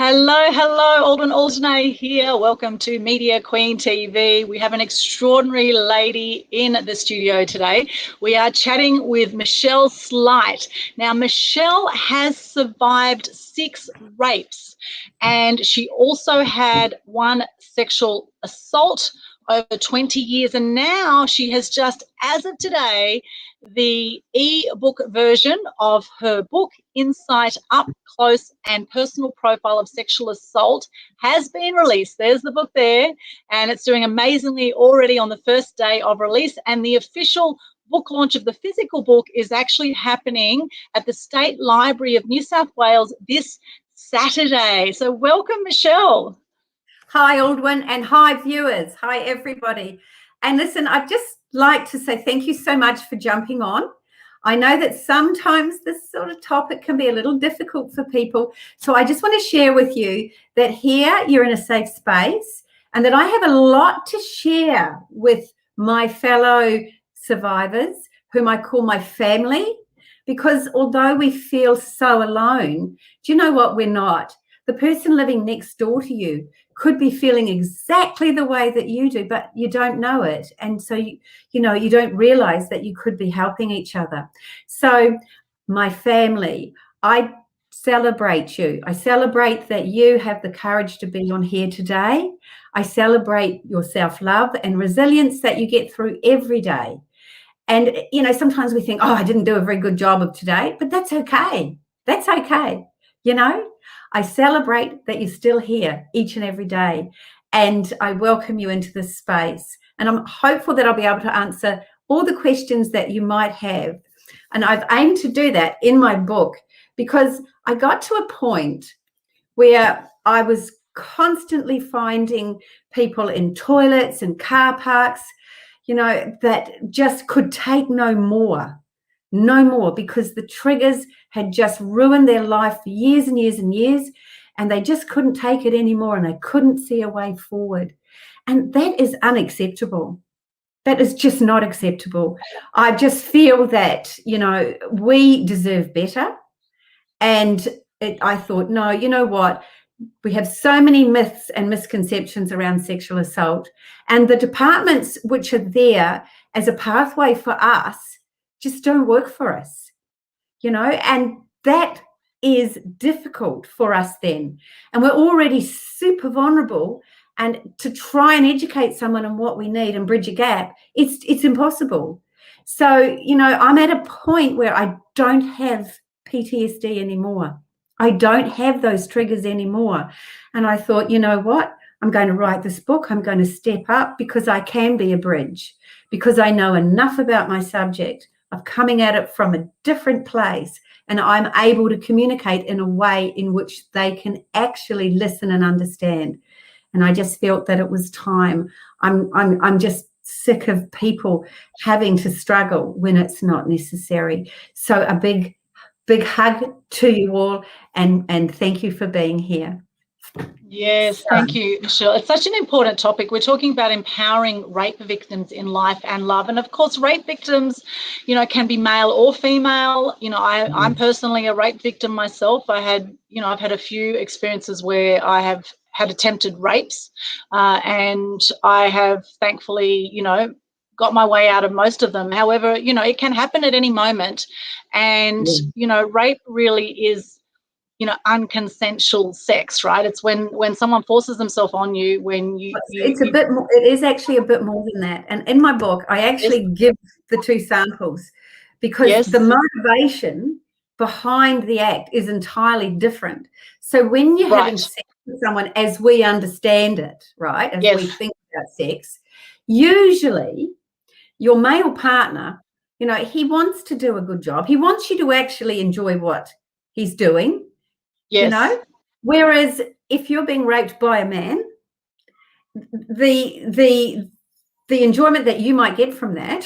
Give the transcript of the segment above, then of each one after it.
Hello, Aldwyn Altuney here. Welcome to Media Queen TV. We have an extraordinary lady in the studio today. We are chatting with Michelle Sleight. Now, Michelle has survived 6 rapes, and she also had 1 sexual assault over 20 years, and now she has just, as of today, the e-book version of her book, Insight Up Close and Personal Profile of Sexual Assault, has been released. There's the book there, and it's doing amazingly already on the first day of release, and the official book launch of the physical book is actually happening at the State Library of New South Wales this Saturday. So welcome, Michelle. Hi, Aldwyn, and hi, viewers. Hi, everybody. And listen, I'd just like to say thank you so much for jumping on. I know that sometimes this sort of topic can be a little difficult for people. So I just want to share with you that here you're in a safe space and that I have a lot to share with my fellow survivors, whom I call my family, because although we feel so alone, do you know what? We're not. The person living next door to you could be feeling exactly the way that you do, but you don't know it. And so, you don't realize that you could be helping each other. So my family, I celebrate you. I celebrate that you have the courage to be on here today. I celebrate your self-love and resilience that you get through every day. And, sometimes we think, oh, I didn't do a very good job of today, but that's okay. That's okay. I celebrate that you're still here each and every day, and I welcome you into this space. And I'm hopeful that I'll be able to answer all the questions that you might have. And I've aimed to do that in my book because I got to a point where I was constantly finding people in toilets and car parks, that just could take no more, because the triggers had just ruined their life for years and years and years, and they just couldn't take it anymore, and they couldn't see a way forward. And that is unacceptable. That is just not acceptable. I just feel that, we deserve better. And I thought, no, you know what? We have so many myths and misconceptions around sexual assault, and the departments which are there as a pathway for us just don't work for us, and that is difficult for us then. And we're already super vulnerable, and to try and educate someone on what we need and bridge a gap, it's impossible. So, I'm at a point where I don't have PTSD anymore. I don't have those triggers anymore. And I thought, you know what? I'm going to write this book. I'm going to step up because I can be a bridge, because I know enough about my subject of coming at it from a different place, and I'm able to communicate in a way in which they can actually listen and understand. And I just felt that it was time. I'm just sick of people having to struggle when it's not necessary. So a big hug to you all, and thank you for being here. Yes, thank you, Michelle. It's such an important topic. We're talking about empowering rape victims in life and love. And of course, rape victims, can be male or female. I'm personally a rape victim myself. I've had a few experiences where I have had attempted rapes, and I have thankfully, got my way out of most of them. However, it can happen at any moment. And, rape really is, unconsensual sex, right? It's when someone forces themselves on you, it is actually a bit more than that. And in my book, I actually give the 2 samples, because the motivation behind the act is entirely different. So when you're having sex with someone, as we understand it, right, as we think about sex, usually your male partner, he wants to do a good job. He wants you to actually enjoy what he's doing. Whereas if you're being raped by a man, the enjoyment that you might get from that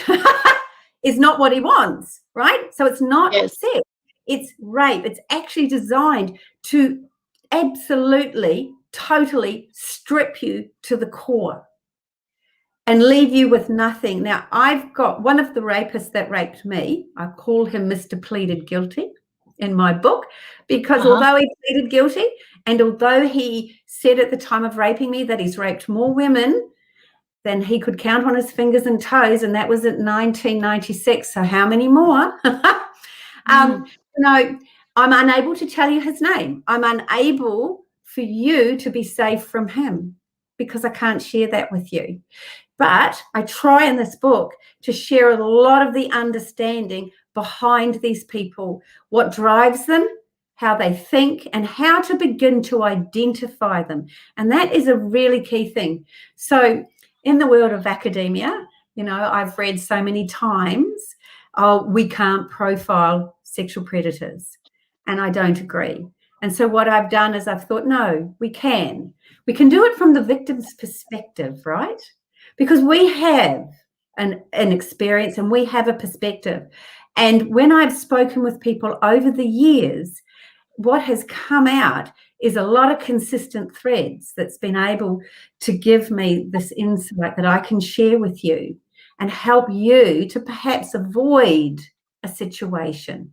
is not what he wants, right? So it's not sex, it's rape. It's actually designed to absolutely, totally strip you to the core and leave you with nothing. Now, I've got one of the rapists that raped me. I call him Mr. Pleaded Guilty. in my book, because although he pleaded guilty and although he said at the time of raping me that he's raped more women than he could count on his fingers and toes, and that was at 1996, so how many more? No, I'm unable to tell you his name. I'm unable for you to be safe from him because I can't share that with you. But I try in this book to share a lot of the understanding behind these people, what drives them, how they think, and how to begin to identify them. And that is a really key thing. So in the world of academia, I've read so many times, we can't profile sexual predators. And I don't agree. And so what I've done is I've thought, no, we can. We can do it from the victim's perspective, right? Because we have an experience and we have a perspective. And when I've spoken with people over the years, what has come out is a lot of consistent threads that's been able to give me this insight that I can share with you and help you to perhaps avoid a situation.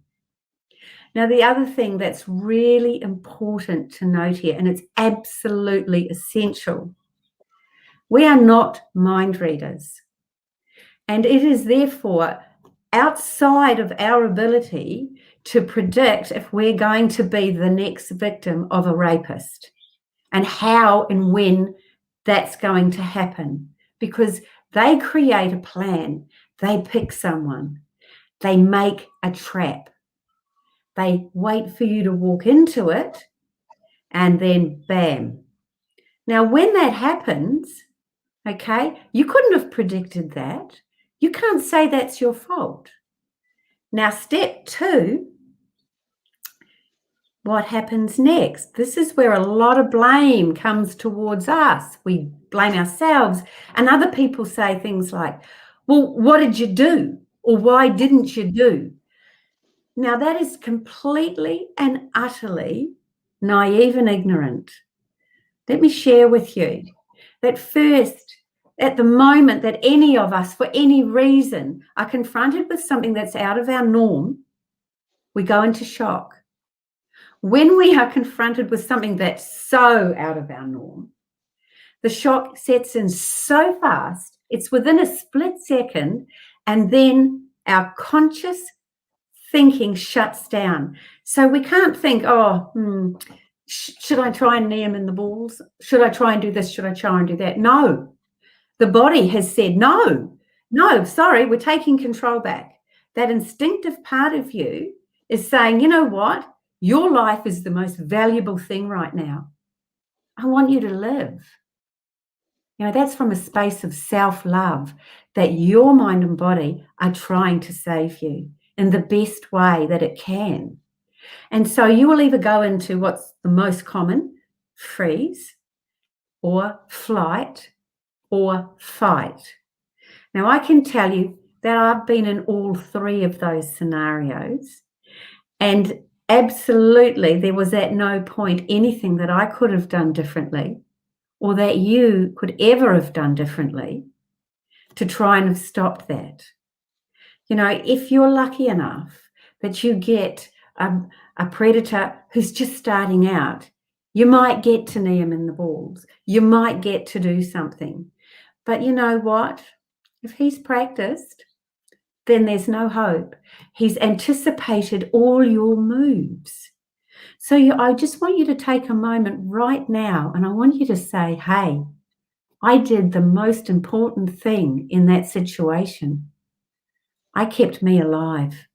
Now, the other thing that's really important to note here, and it's absolutely essential, we are not mind readers. And it is therefore outside of our ability to predict if we're going to be the next victim of a rapist and how and when that's going to happen, because they create a plan, they pick someone, they make a trap, they wait for you to walk into it, and then bam. Now, when that happens, okay, you couldn't have predicted that. You can't say that's your fault. Now, step 2, what happens next? This is where a lot of blame comes towards us. We blame ourselves, and other people say things like, well, what did you do? Or why didn't you do? Now, that is completely and utterly naive and ignorant. Let me share with you that first, at the moment that any of us, for any reason, are confronted with something that's out of our norm, we go into shock. When we are confronted with something that's so out of our norm, the shock sets in so fast, it's within a split second, and then our conscious thinking shuts down. So we can't think, should I try and knee him in the balls? Should I try and do this? Should I try and do that? No. The body has said, no, sorry, we're taking control back. That instinctive part of you is saying, you know what? Your life is the most valuable thing right now. I want you to live. That's from a space of self-love that your mind and body are trying to save you in the best way that it can. And so you will either go into what's the most common, freeze, or flight, or fight. Now, I can tell you that I've been in all 3 of those scenarios, and absolutely there was at no point anything that I could have done differently or that you could ever have done differently to try and have stopped that. If you're lucky enough that you get a predator who's just starting out, you might get to knee him in the balls. You might get to do something. But you know what? If he's practiced, then there's no hope. He's anticipated all your moves. So I just want you to take a moment right now, and I want you to say, hey, I did the most important thing in that situation. I kept me alive.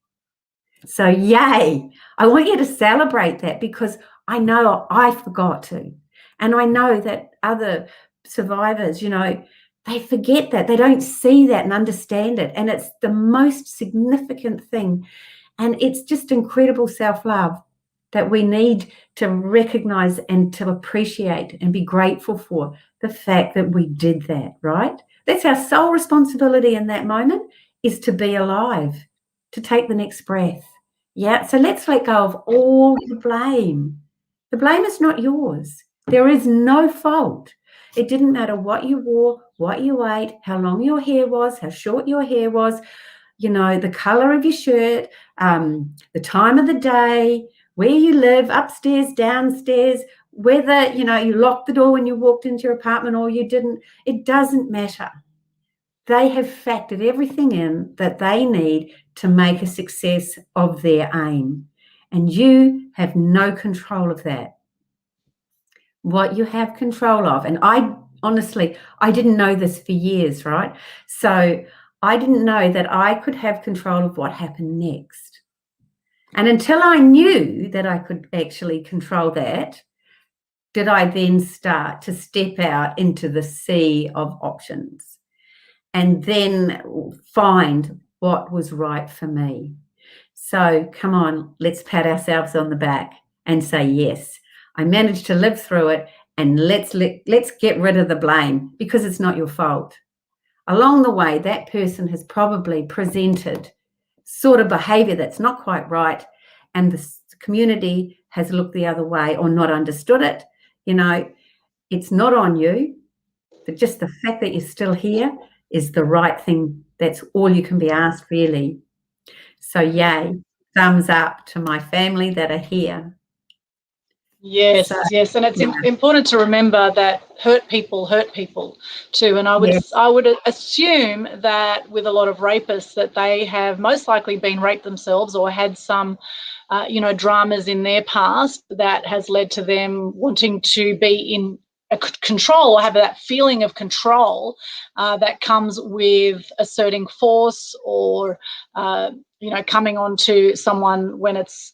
So yay, I want you to celebrate that, because I know I forgot to. And I know that other survivors, they forget that. They don't see that and understand it. And it's the most significant thing. And it's just incredible self-love that we need to recognize and to appreciate and be grateful for the fact that we did that, right? That's our sole responsibility in that moment, is to be alive, to take the next breath. Yeah, so let's let go of all the blame. The blame is not yours. There is no fault. It didn't matter what you wore, what you ate, how long your hair was, how short your hair was. you know, the color of your shirt, the time of the day, where you live, upstairs, downstairs, whether, you know, you locked the door when you walked into your apartment or you didn't, it doesn't matter. They have factored everything in that they need to make a success of their aim. And you have no control of that. What you have control of, and I honestly, I didn't know this for years, right? So I didn't know that I could have control of what happened next. And until I knew that I could actually control that, did I then start to step out into the sea of options and then find what was right for me. So come on, let's pat ourselves on the back and say, yes, I managed to live through it, and let's get rid of the blame, because it's not your fault. Along the way, that person has probably presented sort of behavior that's not quite right, and the community has looked the other way or not understood it. You know, it's not on you, but just the fact that you're still here is the right thing. That's all you can be asked, really. So yay, thumbs up to my family that are here. Yes, So, yes, and it's yeah. important to remember that hurt people too. And I would assume that with a lot of rapists that they have most likely been raped themselves or had some, dramas in their past that has led to them wanting to be in control or have that feeling of control that comes with asserting force or coming on to someone when it's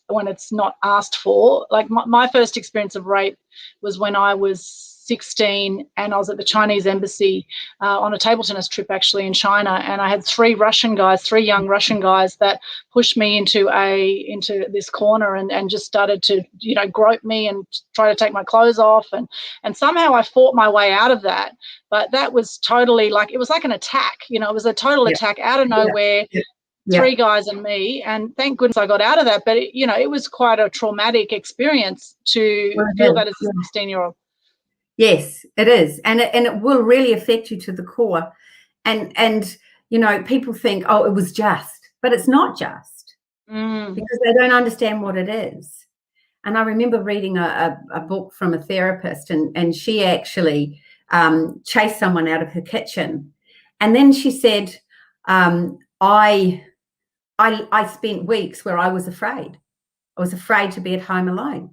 not asked for. Like my first experience of rape was when I was 16 and I was at the Chinese embassy on a table tennis trip actually in China, and I had three young Russian guys that pushed me into this corner and just started to grope me and try to take my clothes off, and somehow I fought my way out of that. But that was totally it was like an attack. It was a total attack out of nowhere. Three guys and me, and thank goodness I got out of that. But it was quite a traumatic experience to feel that as a 16-year-old. Yes, it is, and it will really affect you to the core. And people think, oh, it was just, but it's not just, because they don't understand what it is. And I remember reading a book from a therapist, and she actually chased someone out of her kitchen, and then she said, I spent weeks where I was afraid. I was afraid to be at home alone.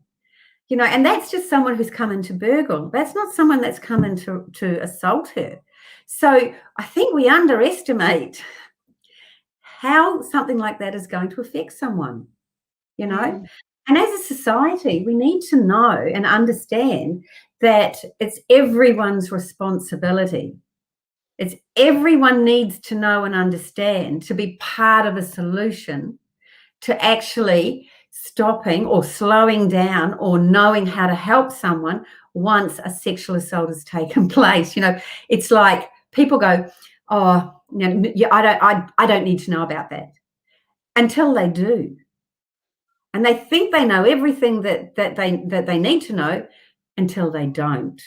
And that's just someone who's come in to burgle. That's not someone that's come in to assault her. So I think we underestimate how something like that is going to affect someone, And as a society, we need to know and understand that it's everyone's responsibility. It's everyone needs to know and understand to be part of a solution to actually stopping or slowing down or knowing how to help someone once a sexual assault has taken place. It's like people go, oh, I don't need to know about that, until they do. And they think they know everything that they need to know until they don't.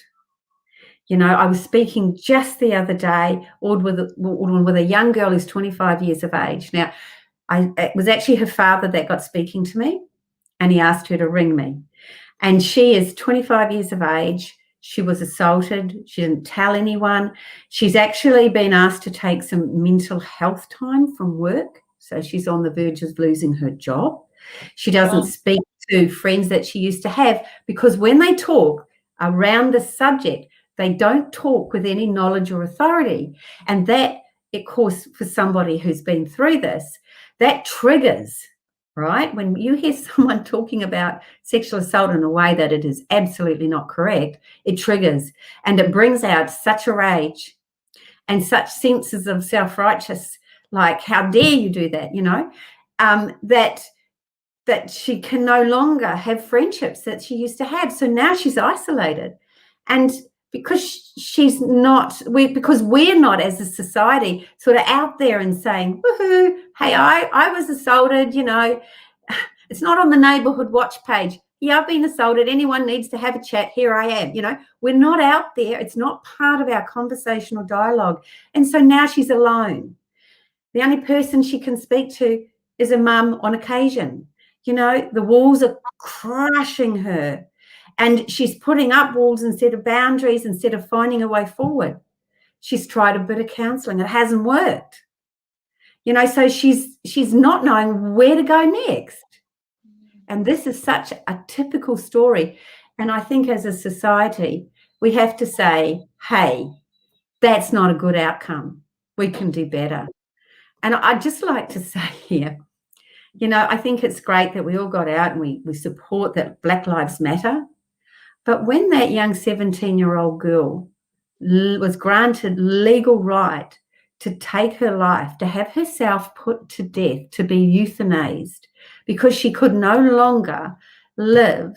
I was speaking just the other day, Aldwyn, with a young girl who's 25 years of age. Now, it was actually her father that got speaking to me, and he asked her to ring me. And she is 25 years of age. She was assaulted. She didn't tell anyone. She's actually been asked to take some mental health time from work. So she's on the verge of losing her job. She doesn't speak to friends that she used to have, because when they talk around the subject, they don't talk with any knowledge or authority. And that, of course, for somebody who's been through this, that triggers, right? When you hear someone talking about sexual assault in a way that it is absolutely not correct, it triggers, and it brings out such a rage and such senses of self-righteous, like, how dare you do that, that she can no longer have friendships that she used to have. So now she's isolated. And because because we're not, as a society, sort of out there and saying, woohoo, hey, I was assaulted, it's not on the neighborhood watch page. Yeah, I've been assaulted. Anyone needs to have a chat. Here I am. We're not out there. It's not part of our conversational dialogue. And so now she's alone. The only person she can speak to is a mum on occasion. You know, the walls are crushing her, and she's putting up walls instead of boundaries, instead of finding a way forward. She's tried a bit of counselling. It hasn't worked. You know, so she's not knowing where to go next. And this is such a typical story. And I think as a society, we have to say, hey, that's not a good outcome. We can do better. And I'd just like to say here, you know, I think it's great that we all got out and we support that Black Lives Matter. But when that young 17-year-old girl was granted legal right to take her life, to have herself put to death, to be euthanized, because she could no longer live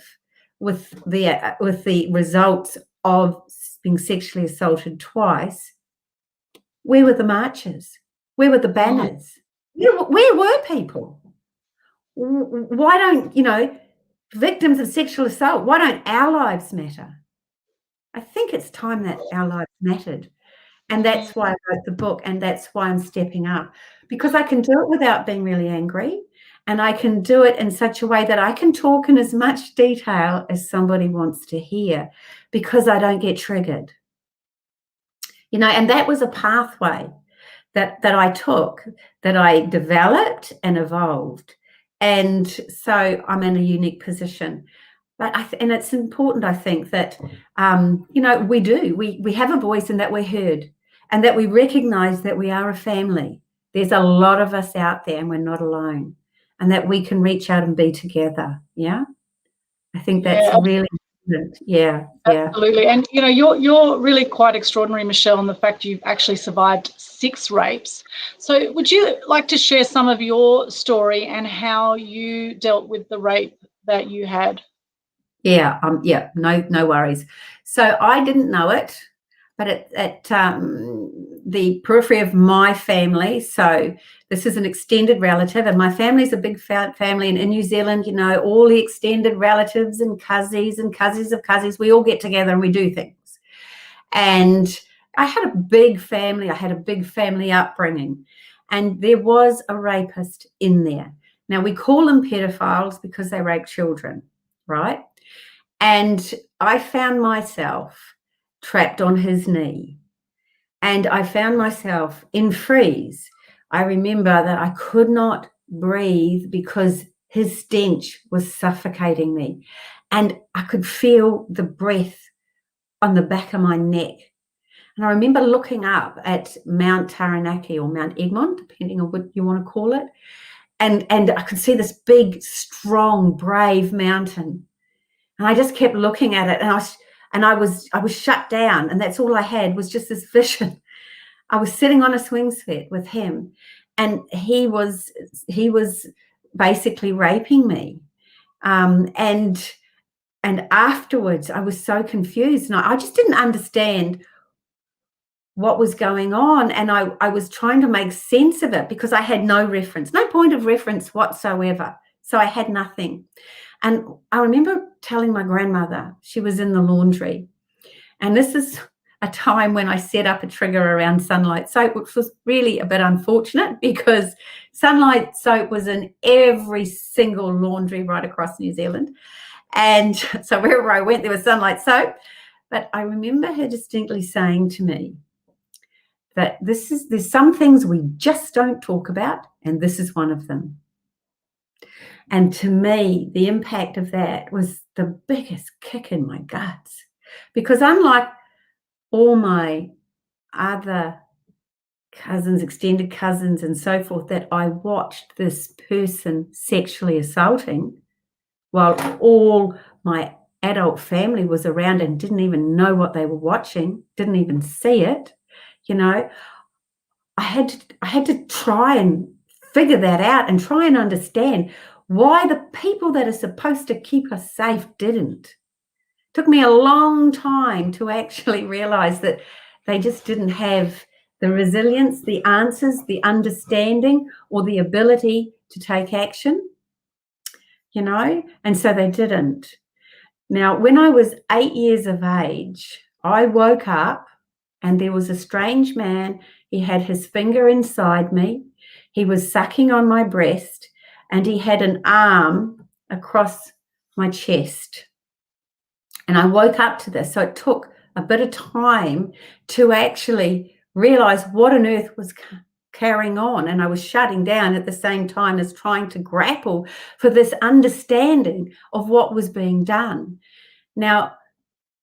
with the results of being sexually assaulted twice, where were the marches? Where were the banners? Where were people? Why don't, you know, victims of sexual assault, why don't our lives matter? I think it's time that our lives mattered. And that's why I wrote the book, and that's why I'm stepping up, because I can do it without being really angry, and I can do it in such a way that I can talk in as much detail as somebody wants to hear, because I don't get triggered. You know, and that was a pathway that I took, that I developed and evolved. And so I'm in a unique position. But and it's important, I think, that, you know, we have a voice, and that we're heard, and that we recognize that we are a family. There's a lot of us out there, and we're not alone, and that we can reach out and be together. Yeah. I think that's really important. Yeah. Absolutely. And, you know, you're really quite extraordinary, Michelle, in the fact you've actually survived 6 rapes. So would you like to share some of your story and how you dealt with the rape that you had? Yeah, no worries. So I didn't know it, but at the periphery of my family, so this is an extended relative, and my family's a big family, and in New Zealand, you know, all the extended relatives and cousins of cousins, we all get together and we do things. And I had a big family. I had a big family upbringing, and there was a rapist in there. Now, we call them pedophiles because they rape children, right? And I found myself trapped on his knee, and I found myself in freeze. I remember that I could not breathe because his stench was suffocating me, and I could feel the breath on the back of my neck. And I remember looking up at Mount Taranaki, or Mount Egmont, depending on what you want to call it, and I could see this big, strong, brave mountain. And I just kept looking at it, and I was shut down, and that's all I had was just this vision. I was sitting on a swing set with him, and he was basically raping me. And afterwards, I was so confused, and I just didn't understand what was going on, and I was trying to make sense of it because I had no reference, no point of reference whatsoever. So I had nothing. And I remember telling my grandmother, she was in the laundry, and this is a time when I set up a trigger around Sunlight soap, which was really a bit unfortunate because Sunlight soap was in every single laundry right across New Zealand. And so wherever I went, there was Sunlight soap. But I remember her distinctly saying to me that there's some things we just don't talk about, and this is one of them. And to me, the impact of that was the biggest kick in my guts, because unlike all my other cousins, extended cousins and so forth, that I watched this person sexually assaulting while all my adult family was around and didn't even know what they were watching, didn't even see it, you know, I had to try and figure that out and try and understand why the people that are supposed to keep us safe didn't. It took me a long time to actually realize that they just didn't have the resilience, the answers, the understanding, or the ability to take action, you know, and so they didn't. Now, when I was 8 years of age, I woke up and there was a strange man. He had his finger inside me. he was sucking on my breast, and he had an arm across my chest. And I woke up to this. So it took a bit of time to actually realize what on earth was carrying on. And I was shutting down at the same time as trying to grapple for this understanding of what was being done. Now,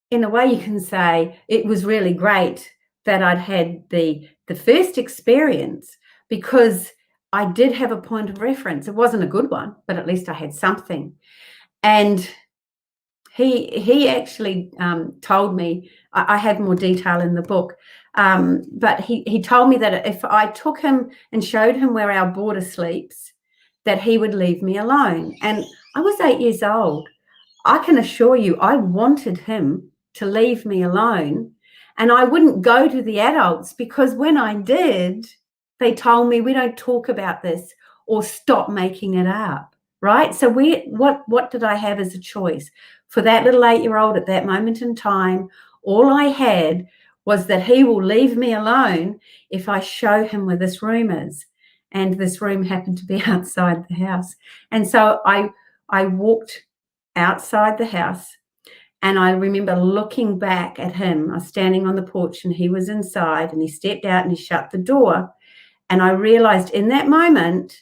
in a way, you can say it was really great that I'd had the first experience, because I did have a point of reference. It wasn't a good one, but at least I had something. And he actually told me, I have more detail in the book, but he told me that if I took him and showed him where our boarder sleeps, that he would leave me alone. And I was 8 years old. I can assure you, I wanted him to leave me alone, and I wouldn't go to the adults, because when I did, they told me, we don't talk about this, or stop making it up, right? So what did I have as a choice? For that little 8-year-old at that moment in time, all I had was that he will leave me alone if I show him where this room is. And this room happened to be outside the house. And so I walked outside the house, and I remember looking back at him. I was standing on the porch and he was inside, and he stepped out and he shut the door. And I realized in that moment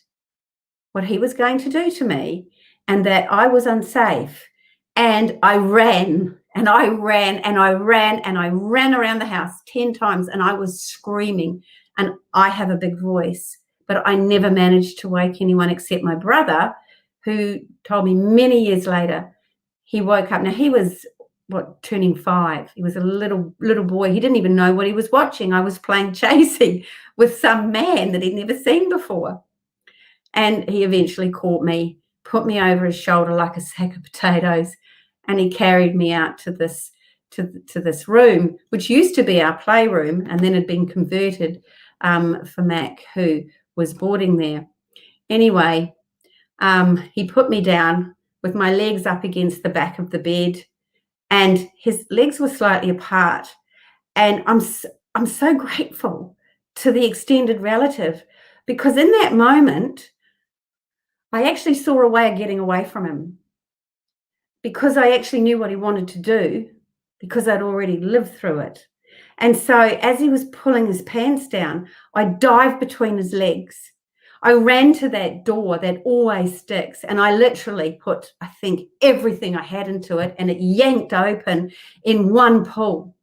what he was going to do to me, and that I was unsafe. And I ran and I ran and I ran and I ran around the house 10 times, and I was screaming. And I have a big voice, but I never managed to wake anyone except my brother, who told me many years later he woke up. Now, he was, turning 5. He was a little boy. He didn't even know what he was watching. I was playing chasing with some man that he'd never seen before. And he eventually caught me, put me over his shoulder like a sack of potatoes, and he carried me out to this room, which used to be our playroom, and then had been converted for Mac, who was boarding there. Anyway, he put me down with my legs up against the back of the bed, and his legs were slightly apart. And I'm so grateful to the extended relative, because in that moment, I actually saw a way of getting away from him, because I actually knew what he wanted to do, because I'd already lived through it. And so as he was pulling his pants down, I dived between his legs. I ran to that door that always sticks, and I literally put, I think, everything I had into it, and it yanked open in one pull.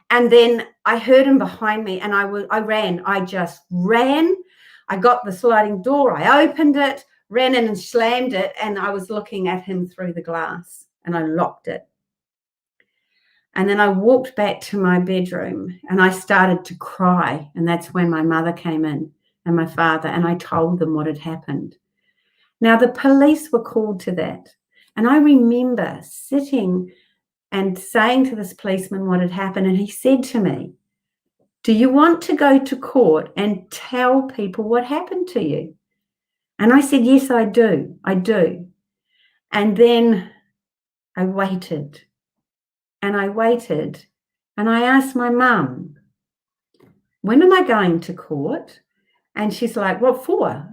And then I heard him behind me, and I ran. I just ran. I got the sliding door. I opened it, ran in and slammed it, and I was looking at him through the glass, and I locked it. And then I walked back to my bedroom, and I started to cry. And that's when my mother came in, and my father, and I told them what had happened. Now, the police were called to that. And I remember sitting and saying to this policeman what had happened. And he said to me, "Do you want to go to court and tell people what happened to you?" And I said, "Yes, I do. I do." And then I waited, and I waited, and I asked my mum, "When am I going to court?" And she's like, "What for?"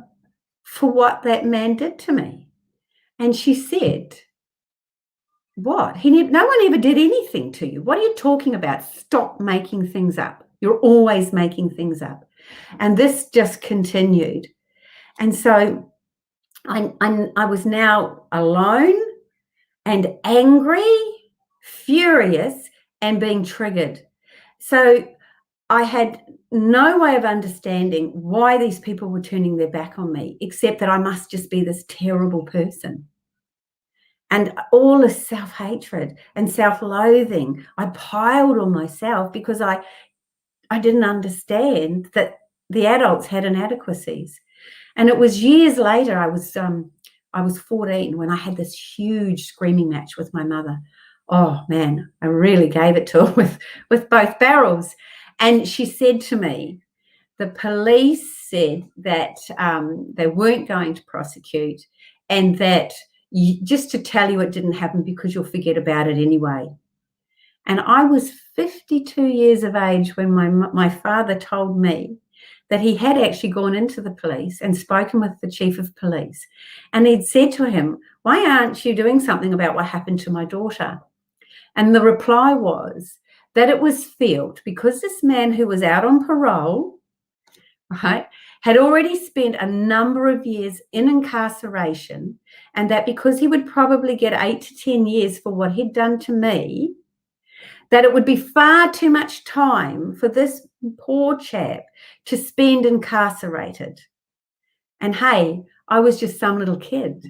"For what that man did to me." And she said, "What? No one ever did anything to you. What are you talking about? Stop making things up. You're always making things up." And this just continued. And so I was now alone and angry, furious, and being triggered. So I had no way of understanding why these people were turning their back on me, except that I must just be this terrible person. And all this self-hatred and self-loathing I piled on myself, because I didn't understand that the adults had inadequacies. And it was years later, I was 14 when I had this huge screaming match with my mother. Oh man, I really gave it to her with both barrels. And she said to me, the police said that they weren't going to prosecute, and that just to tell you it didn't happen because you'll forget about it anyway. And I was 52 years of age when my father told me that he had actually gone into the police and spoken with the chief of police. And he'd said to him, why aren't you doing something about what happened to my daughter? And the reply was that it was felt because this man who was out on parole, right, had already spent a number of years in incarceration, and that because he would probably get 8 to 10 years for what he'd done to me, that it would be far too much time for this poor chap to spend incarcerated. And hey, I was just some little kid.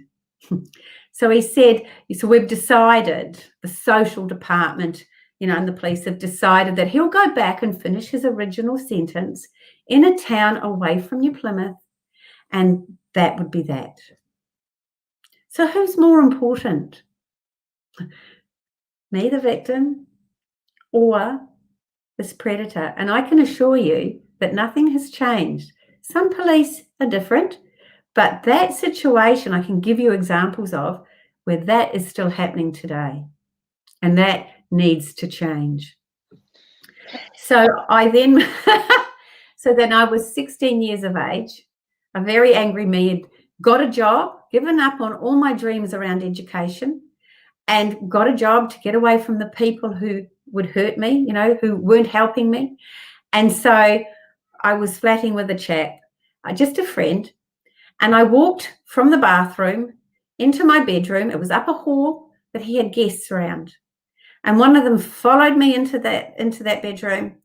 So he said, so we've decided, the social department, and the police have decided that he'll go back and finish his original sentence in a town away from New Plymouth, and that would be that. So who's more important? Me, the victim, or this predator? And I can assure you that nothing has changed. Some police are different, but that situation I can give you examples of where that is still happening today, and that needs to change. So then I was 16 years of age. A very angry me had got a job, given up on all my dreams around education, and got a job to get away from the people who would hurt me, who weren't helping me. And so I was flatting with a chap, just a friend, and I walked from the bathroom into my bedroom. It was up a hall, but he had guests around. And one of them followed me into that bedroom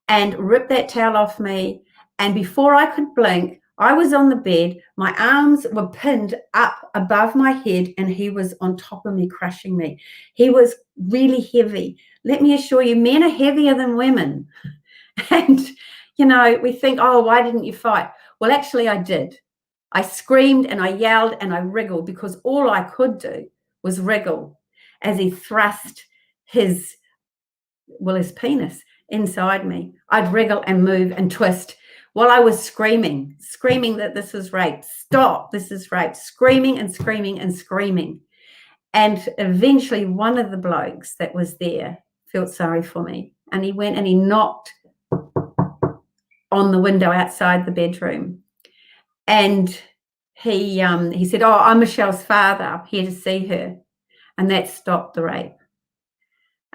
and ripped that towel off me. And before I could blink, I was on the bed. My arms were pinned up above my head, and he was on top of me, crushing me. He was really heavy. Let me assure you, men are heavier than women. And, we think, oh, why didn't you fight? Well, actually, I did. I screamed and I yelled and I wriggled, because all I could do was wriggle as he thrust his penis inside me. I'd wriggle and move and twist while I was screaming that this was rape. Stop, this is rape. Screaming and screaming and screaming. And eventually one of the blokes that was there felt sorry for me, and he went and he knocked on the window outside the bedroom. And he said, oh, I'm Michelle's father. I'm here to see her. And that stopped the rape.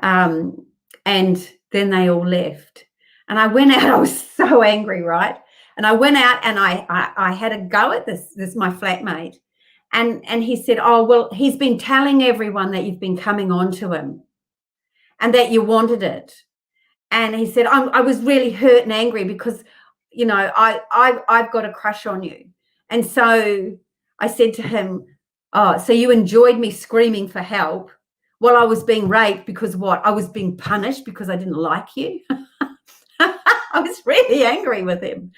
And then they all left. And I went out. I was so angry, right? And I went out and I had a go at this my flatmate. And he said, oh, well, he's been telling everyone that you've been coming on to him and that you wanted it. And he said, I was really hurt and angry because, I've got a crush on you. And so I said to him, oh, so you enjoyed me screaming for help while I was being raped because what? I was being punished because I didn't like you. I was really angry with him,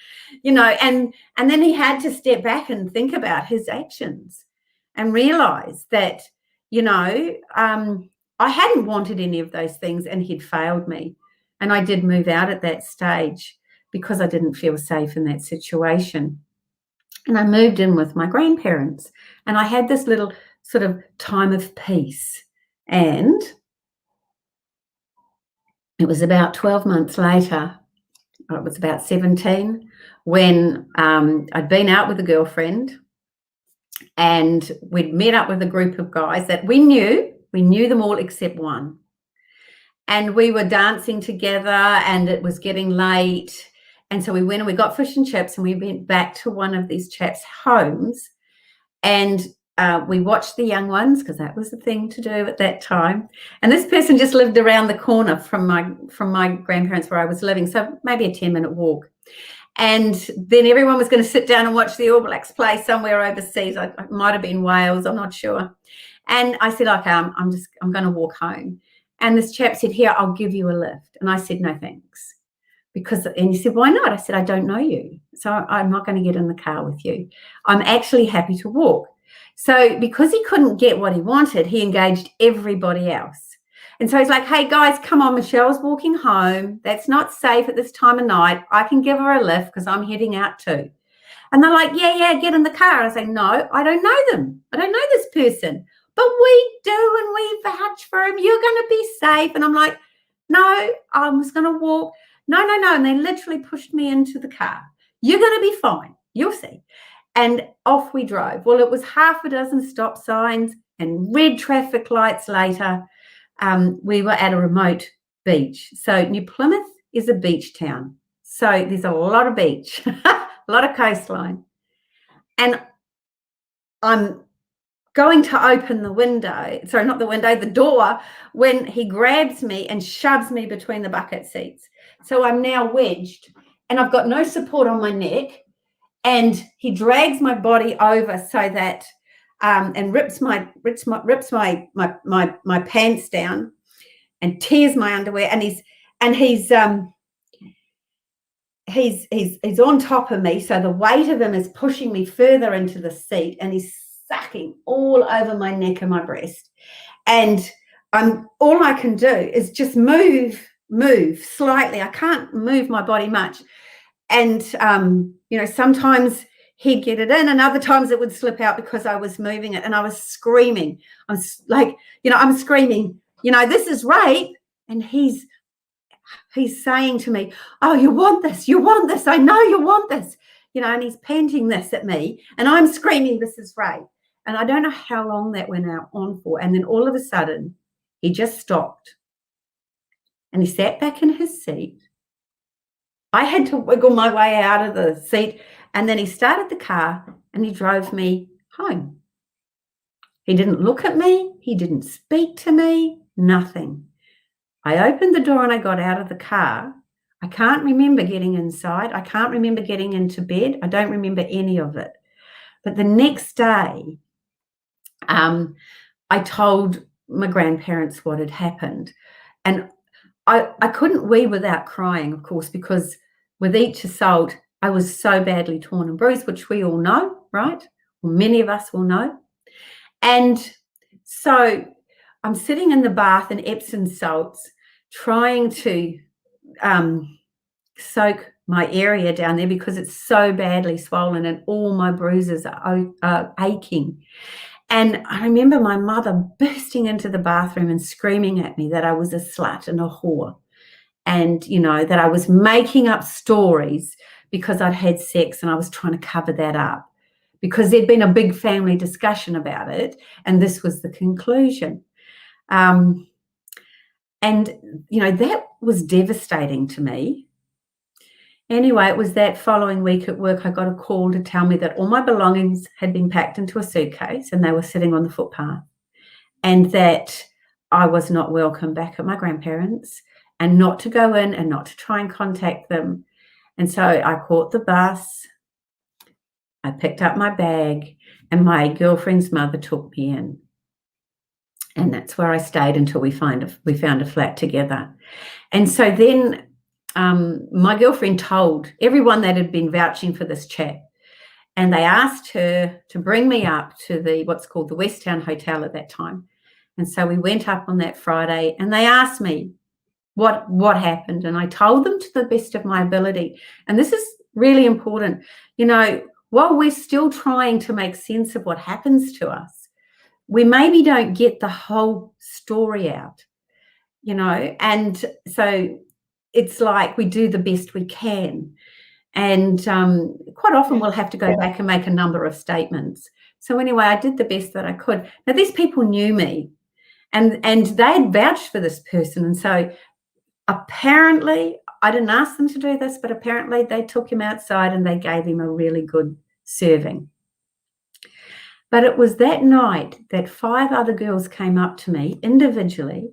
and then he had to step back and think about his actions and realize that, I hadn't wanted any of those things, and he'd failed me. And I did move out at that stage because I didn't feel safe in that situation. And I moved in with my grandparents, and I had this little sort of time of peace. And it was about 12 months later, it was about 17, when I'd been out with a girlfriend, and we'd met up with a group of guys that we knew them all except one. And we were dancing together, and it was getting late. And so we went and we got fish and chips, and we went back to one of these chaps' homes, and we watched the young ones, because that was the thing to do at that time. And this person just lived around the corner from my grandparents where I was living, so maybe a 10-minute walk. And then everyone was going to sit down and watch the All Blacks play somewhere overseas. It might have been Wales, I'm not sure. And I said, okay, I'm going to walk home. And this chap said, here, I'll give you a lift. And I said, no, thanks. And he said, why not? I said, I don't know you, so I'm not going to get in the car with you. I'm actually happy to walk. So because he couldn't get what he wanted, he engaged everybody else. And so he's like, hey, guys, come on, Michelle's walking home. That's not safe at this time of night. I can give her a lift because I'm heading out too. And they're like, yeah, get in the car. And I say, no, I don't know them. I don't know this person. But we do, and we vouch for him. You're going to be safe. And I'm like, no, I was going to walk. No. And they literally pushed me into the car. You're going to be fine. You'll see. And off we drove. Well, it was half a dozen stop signs and red traffic lights later. We were at a remote beach. So New Plymouth is a beach town. So there's a lot of beach, a lot of coastline. And I'm going to open the window, sorry, not the window, the door, when he grabs me and shoves me between the bucket seats. So I'm now wedged and I've got no support on my neck, and he drags my body over so that and rips my pants down and tears my underwear, and he's on top of me, so the weight of him is pushing me further into the seat, and he's sucking all over my neck and my breast. And all I can do is just move slightly. I can't move my body much. And sometimes he'd get it in, and other times it would slip out because I was moving it, and I was screaming. I'm screaming, this is rape. And he's saying to me, oh, you want this, I know you want this, and he's panting this at me, and I'm screaming, this is rape. And I don't know how long that went on for. And then all of a sudden, he just stopped, and he sat back in his seat. I had to wiggle my way out of the seat, and then he started the car and he drove me home. He didn't look at me. He didn't speak to me, nothing. I opened the door and I got out of the car. I can't remember getting inside. I can't remember getting into bed. I don't remember any of it. But the next day, I told my grandparents what had happened. And I couldn't wee without crying, of course, because with each assault, I was so badly torn and bruised, which we all know, right? Well, many of us will know. And so I'm sitting in the bath in Epsom salts, trying to soak my area down there because it's so badly swollen and all my bruises are aching. And I remember my mother bursting into the bathroom and screaming at me that I was a slut and a whore, and, that I was making up stories because I'd had sex, and I was trying to cover that up because there'd been a big family discussion about it, and this was the conclusion. And, that was devastating to me. Anyway, it was that following week at work, I got a call to tell me that all my belongings had been packed into a suitcase and they were sitting on the footpath, and that I was not welcome back at my grandparents, and not to go in and not to try and contact them. And so I caught the bus, I picked up my bag, and my girlfriend's mother took me in. And that's where I stayed until we found a flat together. And so then my girlfriend told everyone that had been vouching for this chap, and they asked her to bring me up to what's called the West Town Hotel at that time. And so we went up on that Friday, and they asked me what happened, and I told them to the best of my ability. And this is really important. While we're still trying to make sense of what happens to us, we maybe don't get the whole story out, and so it's like we do the best we can. And quite often we'll have to go back and make a number of statements. So anyway, I did the best that I could. Now, these people knew me, and they had vouched for this person. And so apparently, I didn't ask them to do this, but apparently they took him outside and they gave him a really good serving. But it was that night that 5 other girls came up to me individually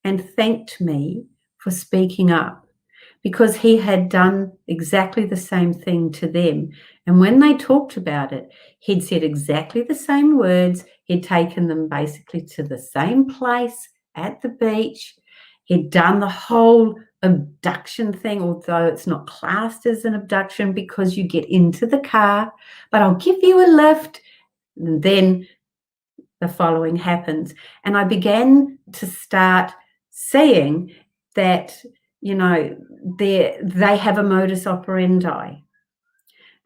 and thanked me for speaking up, because he had done exactly the same thing to them. And when they talked about it, he'd said exactly the same words. He'd taken them basically to the same place at the beach. He'd done the whole abduction thing, although it's not classed as an abduction because you get into the car, but I'll give you a lift. And then the following happens. And I began to start seeing that, they have a modus operandi.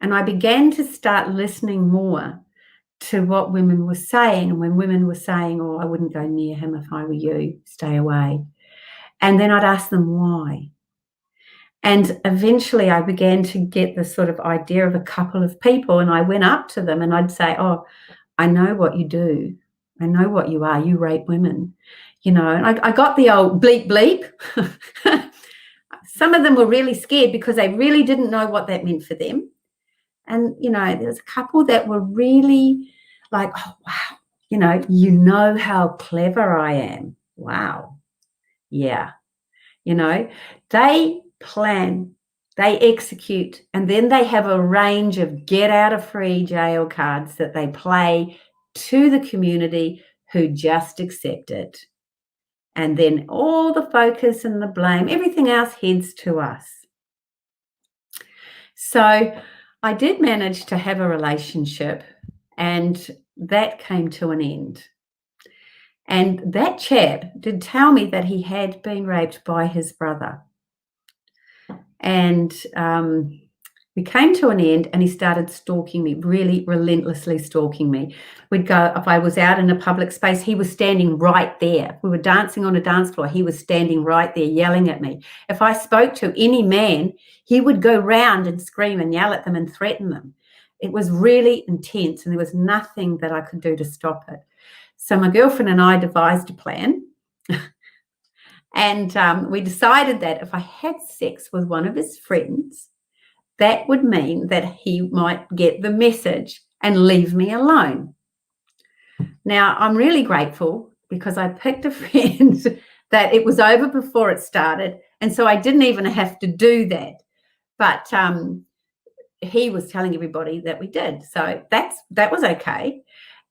And I began to start listening more to what women were saying. And when women were saying, oh, I wouldn't go near him if I were you, stay away. And then I'd ask them why. And eventually I began to get this sort of idea of a couple of people, and I went up to them and I'd say, oh, I know what you do. I know what you are. You rape women, you know. And I got the old bleep, bleep. Some of them were really scared because they really didn't know what that meant for them. And, you know, there's a couple that were really like, oh, wow, you know how clever I am. Wow. Yeah. You know, they plan, they execute, and then they have a range of get out of free jail cards that they play to the community who just accept it. And then all the focus and the blame, everything else heads to us. So I did manage to have a relationship, and that came to an end. And that chap did tell me that he had been raped by his brother. And we came to an end, and he started stalking me, really relentlessly stalking me. We'd go, if I was out in a public space, he was standing right there. We were dancing on a dance floor. He was standing right there yelling at me. If I spoke to any man, he would go round and scream and yell at them and threaten them. It was really intense, and there was nothing that I could do to stop it. So my girlfriend and I devised a plan. And we decided that if I had sex with one of his friends, that would mean that he might get the message and leave me alone. Now, I'm really grateful because I picked a friend that it was over before it started, and so I didn't even have to do that. But he was telling everybody that we did, so that was okay.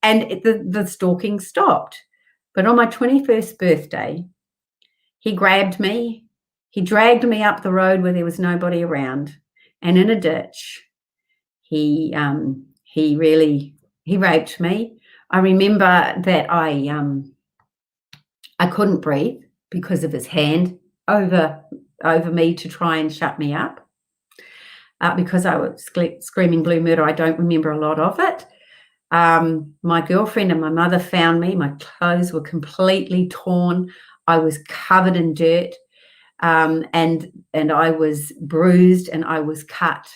And the stalking stopped. But on my 21st birthday, he grabbed me, he dragged me up the road where there was nobody around, and in a ditch, he raped me. I remember that I couldn't breathe because of his hand over me to try and shut me up. Because I was screaming blue murder, I don't remember a lot of it. My girlfriend and my mother found me. My clothes were completely torn. I was covered in dirt, and I was bruised and I was cut,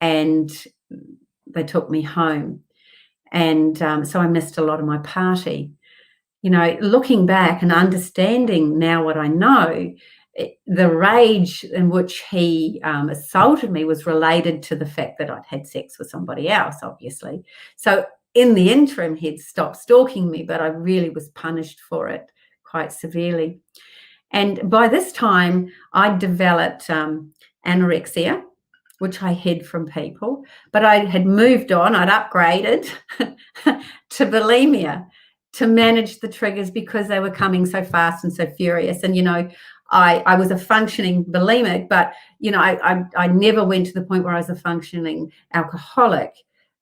and they took me home. And so I missed a lot of my party. You know, looking back and understanding now what I know, the rage in which he assaulted me was related to the fact that I'd had sex with somebody else, obviously. So in the interim, he'd stopped stalking me, but I really was punished for it quite severely. And by this time, I'd developed anorexia, which I hid from people, but I had moved on. I'd upgraded to bulimia to manage the triggers because they were coming so fast and so furious. And, you know, I was a functioning bulimic, but, you know, I never went to the point where I was a functioning alcoholic.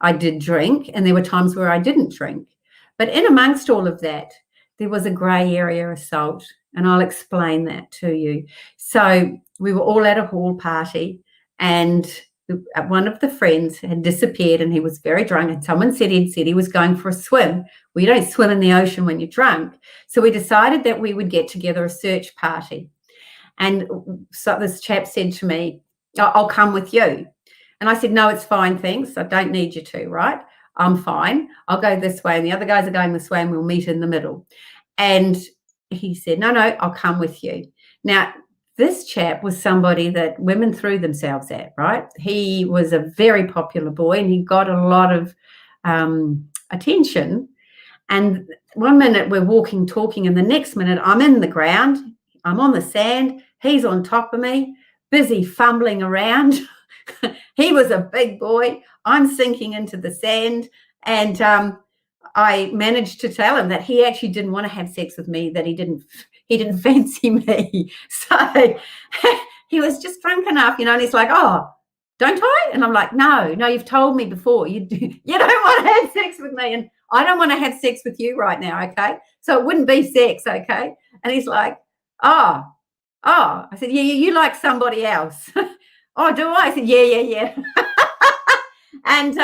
I did drink, and there were times where I didn't drink. But in amongst all of that, there was a grey area assault, and I'll explain that to you. So we were all at a hall party, and one of the friends had disappeared, and he was very drunk, and someone said he was going for a swim. Well, you don't swim in the ocean when you're drunk. So we decided that we would get together a search party. And so this chap said to me, I'll come with you. And I said, no, it's fine, thanks. I don't need you to, right? I'm fine. I'll go this way. And the other guys are going this way, and we'll meet in the middle. And he said, no, I'll come with you. Now, this chap was somebody that women threw themselves at, right? He was a very popular boy, and he got a lot of attention. And one minute we're walking, talking, and the next minute I'm in the ground. I'm on the sand. He's on top of me, busy fumbling around. He was a big boy. I'm sinking into the sand. And I managed to tell him that he actually didn't want to have sex with me, that he didn't fancy me. So he was just drunk enough, you know, and he's like, oh, don't I? And I'm like, no, you've told me before. You don't want to have sex with me, and I don't want to have sex with you right now, okay? So it wouldn't be sex, okay? And he's like, oh. I said, yeah, you like somebody else. Oh, do I? I said, yeah. And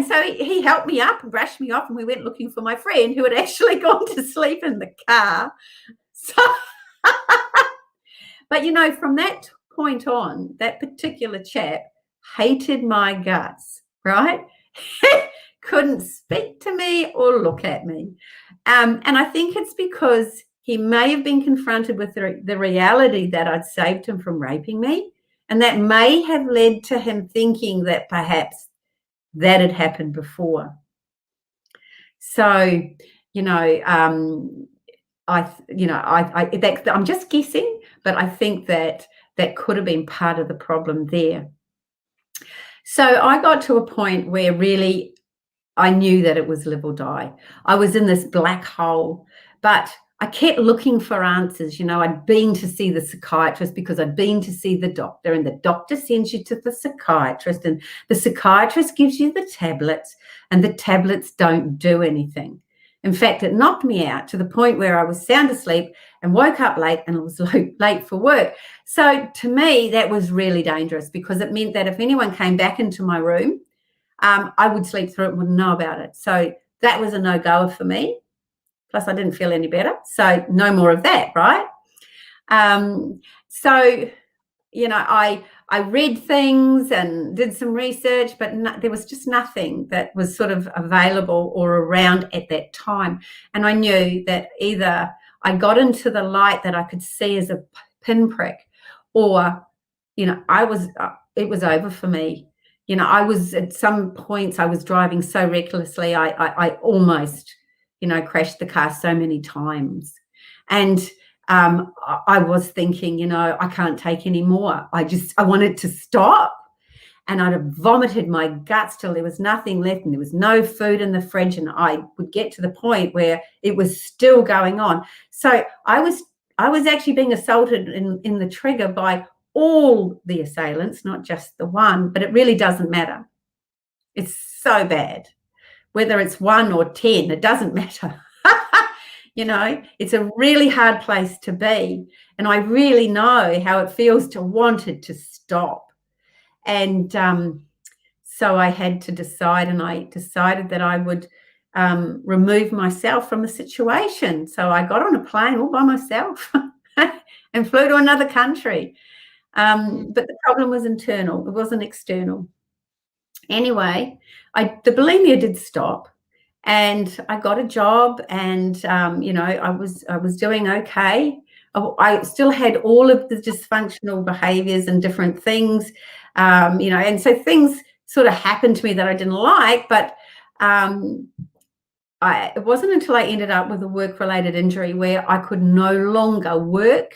so he helped me up and brushed me off, and we went looking for my friend who had actually gone to sleep in the car. So, but, you know, from that point on, that particular chap hated my guts, right? Couldn't speak to me or look at me. And I think it's because he may have been confronted with the reality that I'd saved him from raping me. And that may have led to him thinking that perhaps that had happened before. So, I'm just guessing, but I think that could have been part of the problem there. So I got to a point where really I knew that it was live or die. I was in this black hole, but I kept looking for answers. I'd been to see the psychiatrist because I'd been to see the doctor, and the doctor sends you to the psychiatrist, and the psychiatrist gives you the tablets, and the tablets don't do anything. In fact, it knocked me out to the point where I was sound asleep and woke up late and was late for work. So to me, that was really dangerous because it meant that if anyone came back into my room, I would sleep through it and wouldn't know about it. So that was a no-goer for me. Plus, I didn't feel any better. So no more of that, right? I read things and did some research, but there was just nothing that was sort of available or around at that time. And I knew that either I got into the light that I could see as a pinprick, or, it was over for me. I was at some points I was driving so recklessly, I almost, crashed the car so many times. And I was thinking, I can't take any more. I wanted to stop. And I'd have vomited my guts till there was nothing left and there was no food in the fridge. And I would get to the point where it was still going on. So I was actually being assaulted in the trigger by all the assailants, not just the one, but it really doesn't matter. It's so bad. Whether it's 1 or 10, it doesn't matter. It's a really hard place to be. And I really know how it feels to want it to stop. And so I had to decide, and I decided that I would remove myself from the situation. So I got on a plane all by myself and flew to another country. But the problem was internal. It wasn't external. Anyway, the bulimia did stop, and I got a job, and I was doing okay. I still had all of the dysfunctional behaviors and different things, and so things sort of happened to me that I didn't like, but it wasn't until I ended up with a work-related injury where I could no longer work.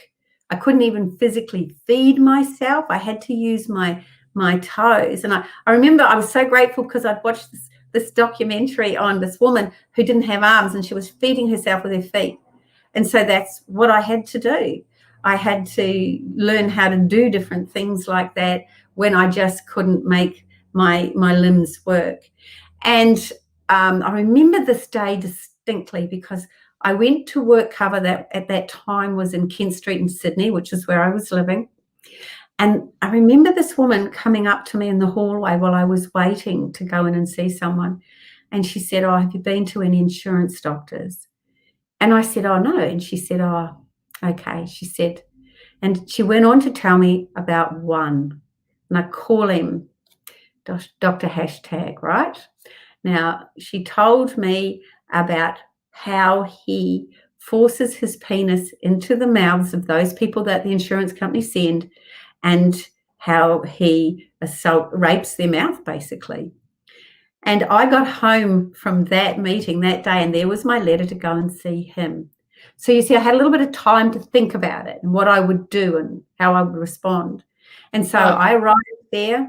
I couldn't even physically feed myself. I had to use my toes. And I remember I was so grateful because I'd watched this documentary on this woman who didn't have arms, and she was feeding herself with her feet. And so that's what I had to do. I had to learn how to do different things like that when I just couldn't make my limbs work. And I remember this day distinctly because I went to work cover that at that time was in Kent Street in Sydney, which is where I was living. And I remember this woman coming up to me in the hallway while I was waiting to go in and see someone. And she said, "Oh, have you been to any insurance doctors?" And I said, "Oh, no." And she said, "Oh, okay." She said, and she went on to tell me about one. And I call him Dr. Hashtag, right? Now, she told me about how he forces his penis into the mouths of those people that the insurance company send, and how he rapes their mouth, basically. And I got home from that meeting that day, and there was my letter to go and see him. So you see, I had a little bit of time to think about it and what I would do and how I would respond. And so I arrived there,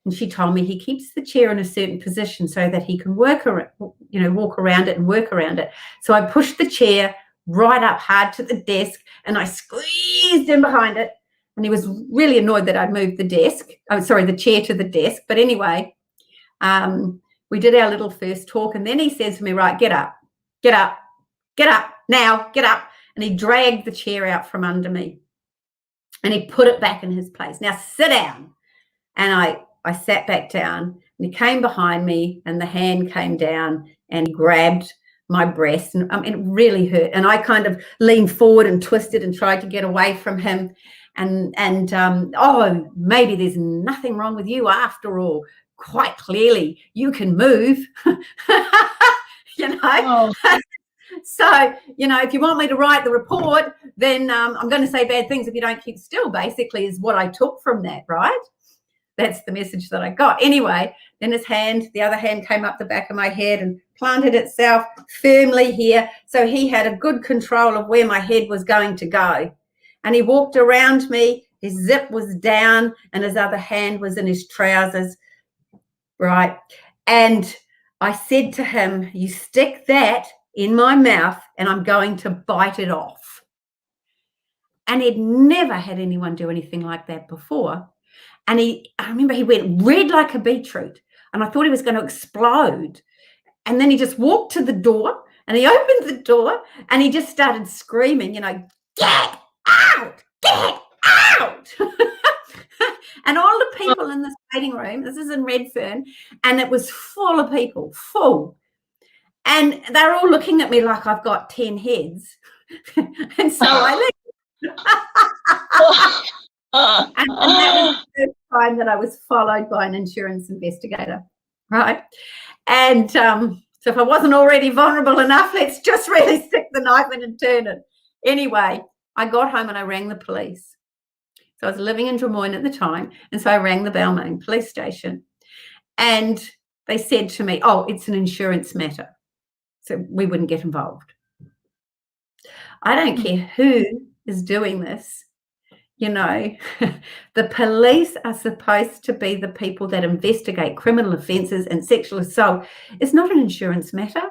and she told me he keeps the chair in a certain position so that he can walk around it and work around it. So I pushed the chair right up hard to the desk, and I squeezed in behind it. And he was really annoyed that I'd moved the chair to the desk. But anyway, we did our little first talk, and then he says to me, "Right, get up now, get up." And he dragged the chair out from under me, and he put it back in his place. "Now sit down." And I sat back down, and he came behind me, and the hand came down and he grabbed my breast, and it really hurt. And I kind of leaned forward and twisted and tried to get away from him. And oh, maybe there's nothing wrong with you after all. Quite clearly, you can move. Oh. So, if you want me to write the report, then I'm going to say bad things if you don't keep still, basically, is what I took from that, right? That's the message that I got. Anyway, then the other hand came up the back of my head and planted itself firmly here. So he had a good control of where my head was going to go. And he walked around me. His zip was down and his other hand was in his trousers, right? And I said to him, you stick that in my mouth and I'm going to bite it off. And he'd never had anyone do anything like that before. And I remember he went red like a beetroot and I thought he was going to explode. And then he just walked to the door and he opened the door and he just started screaming, get out, get out. And all the people in this waiting room, this is in Redfern, and it was full of people, full. And they're all looking at me like I've got 10 heads. And so I left. And that was the first time that I was followed by an insurance investigator, right? And so if I wasn't already vulnerable enough, let's just really stick the knife in and turn it. Anyway, I got home and I rang the police. So I was living in Drummoyne at the time, and so I rang the Balmain police station. And they said to me, oh, it's an insurance matter, so we wouldn't get involved. I don't care who is doing this. The police are supposed to be the people that investigate criminal offences and sexual assault. It's not an insurance matter.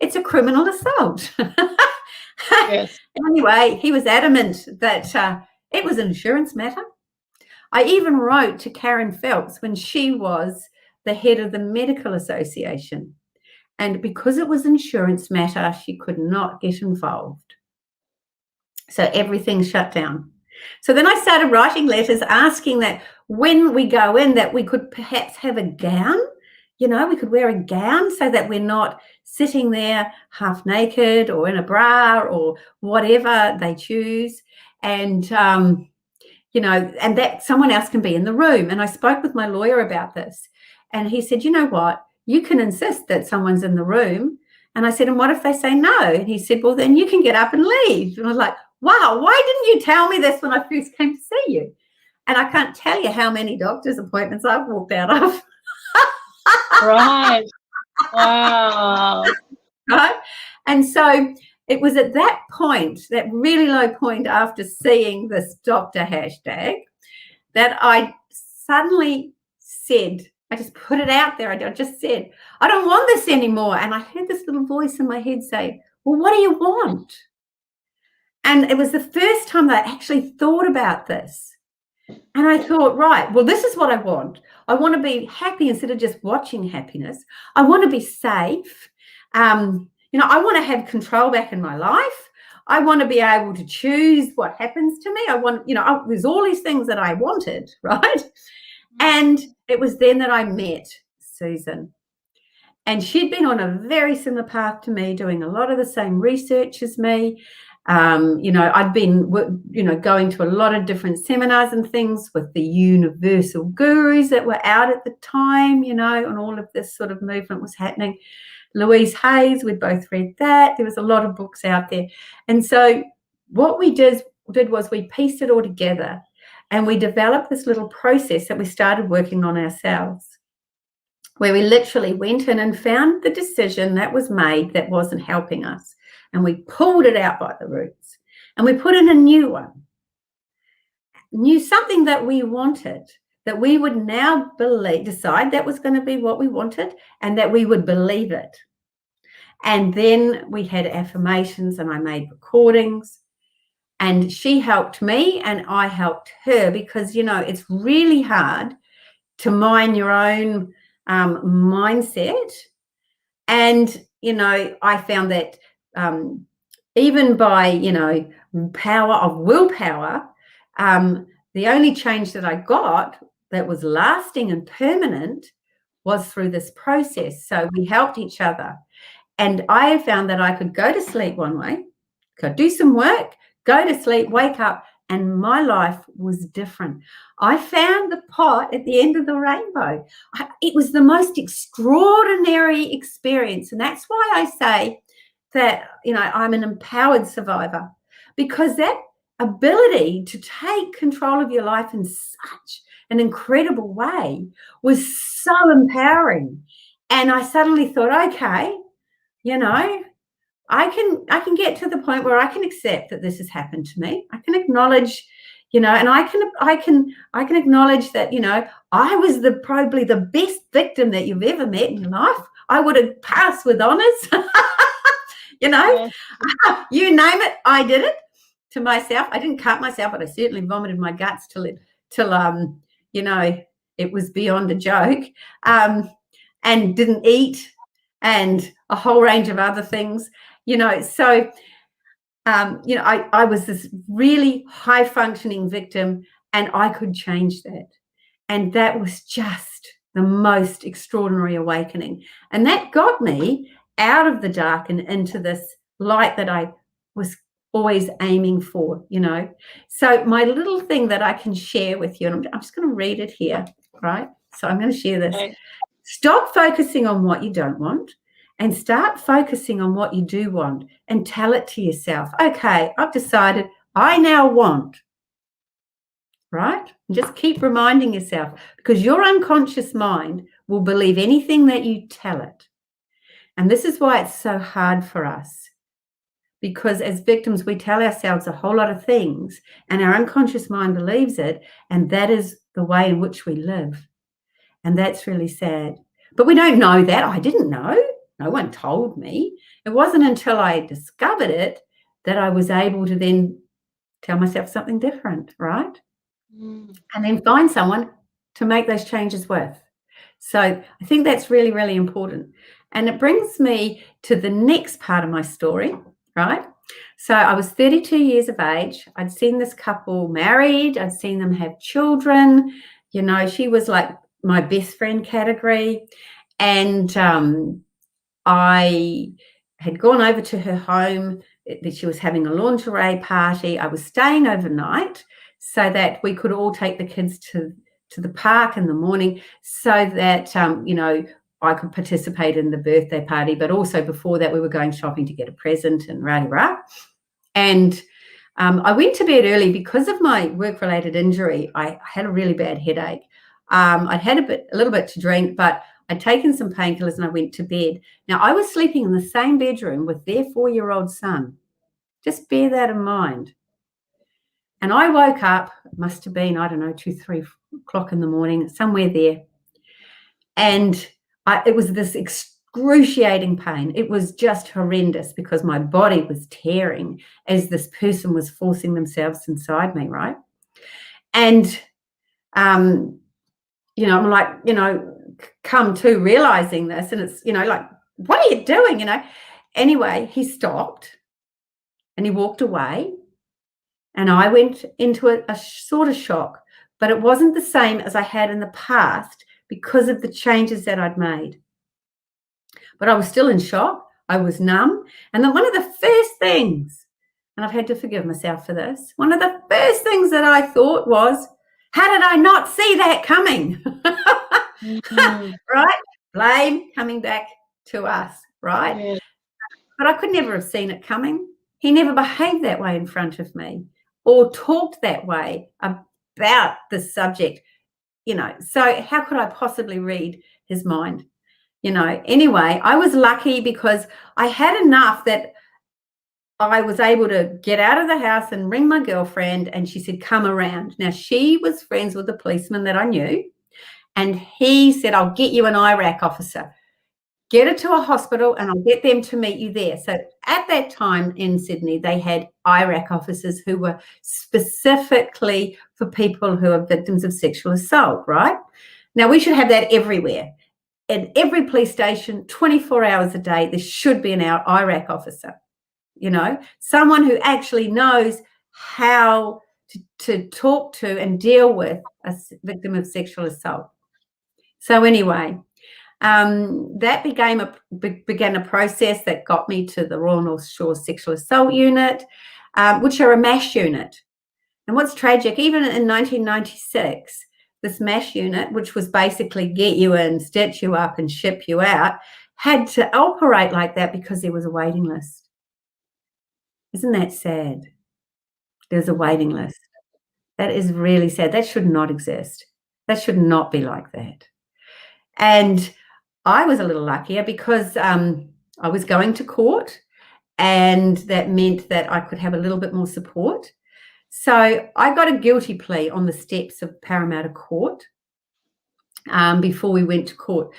It's a criminal assault. Yes. Anyway, he was adamant that it was an insurance matter. I even wrote to Karen Phelps when she was the head of the Medical Association. And because it was an insurance matter, she could not get involved. So everything shut down. So then I started writing letters asking that when we go in that we could perhaps have a gown, we could wear a gown so that we're not sitting there half naked or in a bra or whatever they choose. And, and that someone else can be in the room. And I spoke with my lawyer about this. And he said, you know what, you can insist that someone's in the room. And I said, and what if they say no? And he said, well, then you can get up and leave. And I was like, wow, why didn't you tell me this when I first came to see you? And I can't tell you how many doctor's appointments I've walked out of. Right. Wow. Right. And so it was at that point, that really low point after seeing this doctor hashtag, that I suddenly said, I just put it out there. I just said, I don't want this anymore. And I heard this little voice in my head say, well, what do you want? And it was the first time that I actually thought about this. And I thought, right, well, this is what I want. I want to be happy instead of just watching happiness. I want to be safe. I want to have control back in my life. I want to be able to choose what happens to me. I want, there's all these things that I wanted, right? And it was then that I met Susan. And she'd been on a very similar path to me, doing a lot of the same research as me. I'd been, going to a lot of different seminars and things with the universal gurus that were out at the time, and all of this sort of movement was happening. Louise Hayes, we'd both read that. There was a lot of books out there. And so what we did was we pieced it all together and we developed this little process that we started working on ourselves, where we literally went in and found the decision that was made that wasn't helping us. And we pulled it out by the roots and we put in a new one, something that we wanted, that we would now decide that was going to be what we wanted and that we would believe it. And then we had affirmations and I made recordings and she helped me and I helped her because, it's really hard to mind your own mindset. And, I found that even by, power of willpower, the only change that I got that was lasting and permanent was through this process. So we helped each other. And I found that I could go to sleep one way, could do some work, go to sleep, wake up, and my life was different. I found the pot at the end of the rainbow. It was the most extraordinary experience. And that's why I say that, I'm an empowered survivor, because that ability to take control of your life in such an incredible way was so empowering. And I suddenly thought, okay, I can get to the point where I can accept that this has happened to me. I can acknowledge, and I can acknowledge that, I was probably the best victim that you've ever met in your life. I would have passed with honors. Yes. You name it, I did it to myself. I didn't cut myself, but I certainly vomited my guts till it was beyond a joke, and didn't eat, and a whole range of other things, so I was this really high functioning victim, and I could change that. And that was just the most extraordinary awakening. And that got me out of the dark and into this light that I was always aiming for, So my little thing that I can share with you, and I'm just going to read it here, right? So I'm going to share this. Okay. Stop focusing on what you don't want and start focusing on what you do want, and tell it to yourself. Okay, I've decided I now want, right? And just keep reminding yourself, because your unconscious mind will believe anything that you tell it. And this is why it's so hard for us, because as victims, we tell ourselves a whole lot of things and our unconscious mind believes it, and that is the way in which we live. And that's really sad. But we don't know that. I didn't know. No one told me. It wasn't until I discovered it that I was able to then tell myself something different, right? And then find someone to make those changes with. So I think that's really, really important. And it brings me to the next part of my story, right? So I was 32 years of age. I'd seen this couple married. I'd seen them have children. She was like my best friend category. And I had gone over to her home. She was having a lingerie party. I was staying overnight so that we could all take the kids to the park in the morning, so that, I could participate in the birthday party. But also before that, we were going shopping to get a present and rah-rah. And I went to bed early because of my work-related injury. I had a really bad headache. I'd had a little bit to drink, but I'd taken some painkillers and I went to bed. Now, I was sleeping in the same bedroom with their 4-year-old son. Just bear that in mind. And I woke up, it must have been, 2, 3 o'clock in the morning, somewhere there. And it was this excruciating pain. It was just horrendous because my body was tearing as this person was forcing themselves inside me, right? And, I'm like, come to realizing this, and it's, like, what are you doing? Anyway, he stopped and he walked away, and I went into a sort of shock, but it wasn't the same as I had in the past because of the changes that I'd made. But I was still in shock. I was numb. And then one of the first things, and I've had to forgive myself for this, one of the first things that I thought was, how did I not see that coming? Right? Blame coming back to us, right? Yeah. But I could never have seen it coming. He never behaved that way in front of me or talked that way about the subject, So how could I possibly read his mind? Anyway, I was lucky because I had enough that I was able to get out of the house and ring my girlfriend, and she said, come around. Now, she was friends with the policeman that I knew, and he said, I'll get you an IRAC officer. Get her to a hospital and I'll get them to meet you there. So at that time in Sydney, they had IRAC officers who were specifically for people who are victims of sexual assault, right? Now, we should have that everywhere. At every police station, 24 hours a day, there should be an IRAC officer, someone who actually knows how to talk to and deal with a victim of sexual assault. So anyway, That began a process that got me to the Royal North Shore Sexual Assault Unit, which are a MASH unit. And what's tragic, even in 1996, this MASH unit, which was basically get you in, stitch you up and ship you out, had to operate like that because there was a waiting list. Isn't that sad? There's a waiting list. That is really sad. That should not exist. That should not be like that. And I was a little luckier because I was going to court, and that meant that I could have a little bit more support. So I got a guilty plea on the steps of Parramatta Court before we went to court.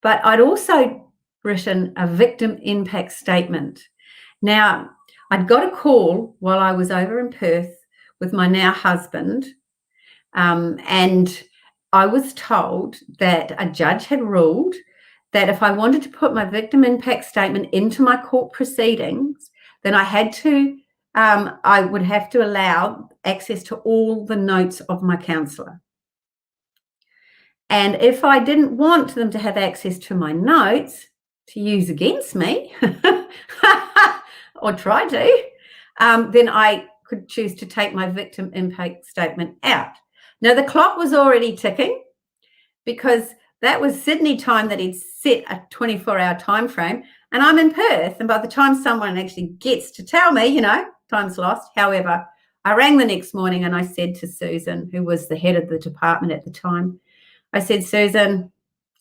But I'd also written a victim impact statement. Now, I'd got a call while I was over in Perth with my now husband, and I was told that a judge had ruled that if I wanted to put my victim impact statement into my court proceedings, then I would have to allow access to all the notes of my counsellor. And if I didn't want them to have access to my notes to use against me or try to, then I could choose to take my victim impact statement out. Now, the clock was already ticking because that was Sydney time that he'd set a 24-hour time frame, and I'm in Perth. And by the time someone actually gets to tell me, time's lost. However, I rang the next morning and I said to Susan, who was the head of the department at the time, I said, Susan,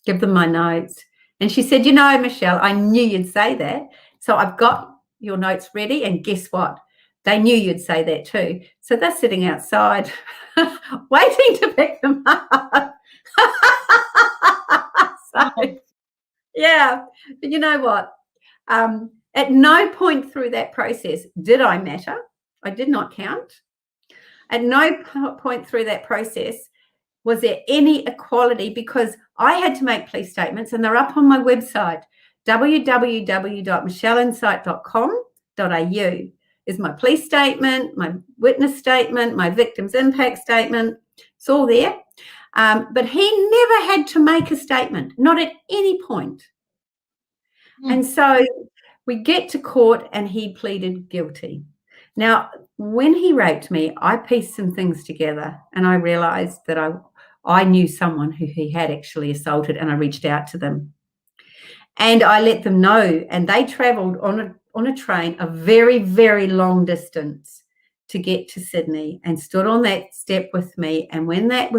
give them my notes. And she said, Michelle, I knew you'd say that. So I've got your notes ready. And guess what? They knew you'd say that too. So they're sitting outside waiting to pick them up. So, yeah, but you know what? At no point through that process did I matter. I did not count. At no point through that process was there any equality, because I had to make police statements, and they're up on my website, www.michelleinsight.com.au is my police statement, my witness statement, my victim's impact statement. It's all there. But he never had to make a statement, not at any point. And so we get to court and he pleaded guilty. Now, when he raped me, I pieced some things together and I realised that I knew someone who he had actually assaulted, and I reached out to them. And I let them know, and they travelled on a train a very, very long distance to get to Sydney and stood on that step with me. And when that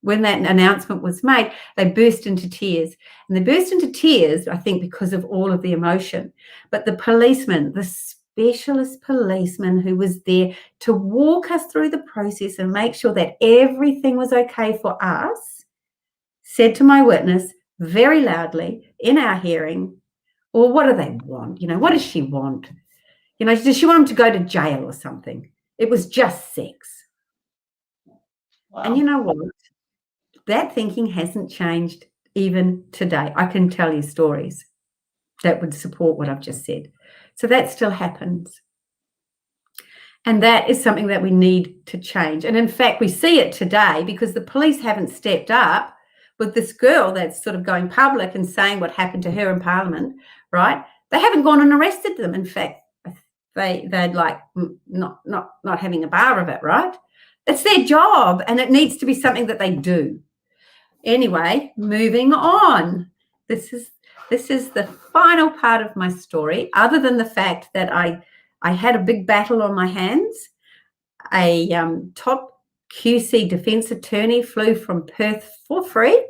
announcement was made, they burst into tears. And they burst into tears, I think, because of all of the emotion. But the policeman, the specialist policeman who was there to walk us through the process and make sure that everything was okay for us, said to my witness very loudly in our hearing, well, what do they want? What does she want? Does she want him to go to jail or something? It was just sex. Wow. And you know what? That thinking hasn't changed even today. I can tell you stories that would support what I've just said. So that still happens. And that is something that we need to change. And in fact, we see it today because the police haven't stepped up with this girl that's sort of going public and saying what happened to her in Parliament, right? They haven't gone and arrested them. In fact, they'd like not having a bar of it, right? It's their job, and it needs to be something that they do. Anyway, moving on. This is the final part of my story, other than the fact that I had a big battle on my hands. A top QC defence attorney flew from Perth for free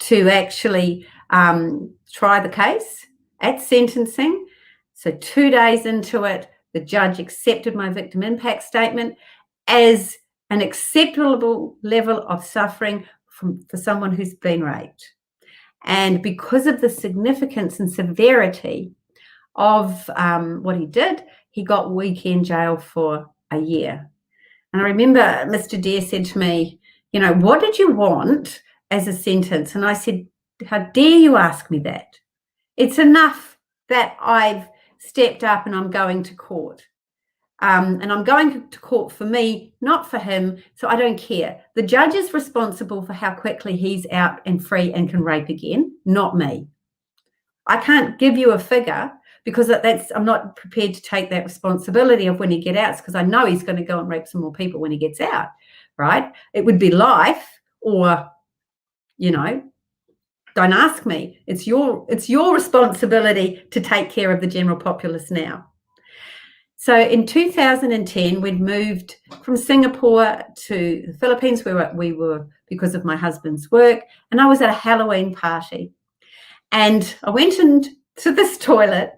to actually try the case at sentencing. So 2 days into it, the judge accepted my victim impact statement as an acceptable level of suffering for someone who's been raped. And because of the significance and severity of what he did, he got weekend jail for a year. And I remember Mr. Dare said to me, what did you want as a sentence? And I said, how dare you ask me that? It's enough that I've stepped up and I'm going to court. and I'm going to court for me, not for him, so I don't care. The judge is responsible for how quickly he's out and free and can rape again, not me. I can't give you a figure because I'm not prepared to take that responsibility of when he gets out, because I know he's going to go and rape some more people when he gets out, right? It would be life, or, you know, don't ask me. It's your responsibility to take care of the general populace now. So in 2010, we'd moved from Singapore to the Philippines, where we were because of my husband's work, and I was at a Halloween party. And I went into this toilet,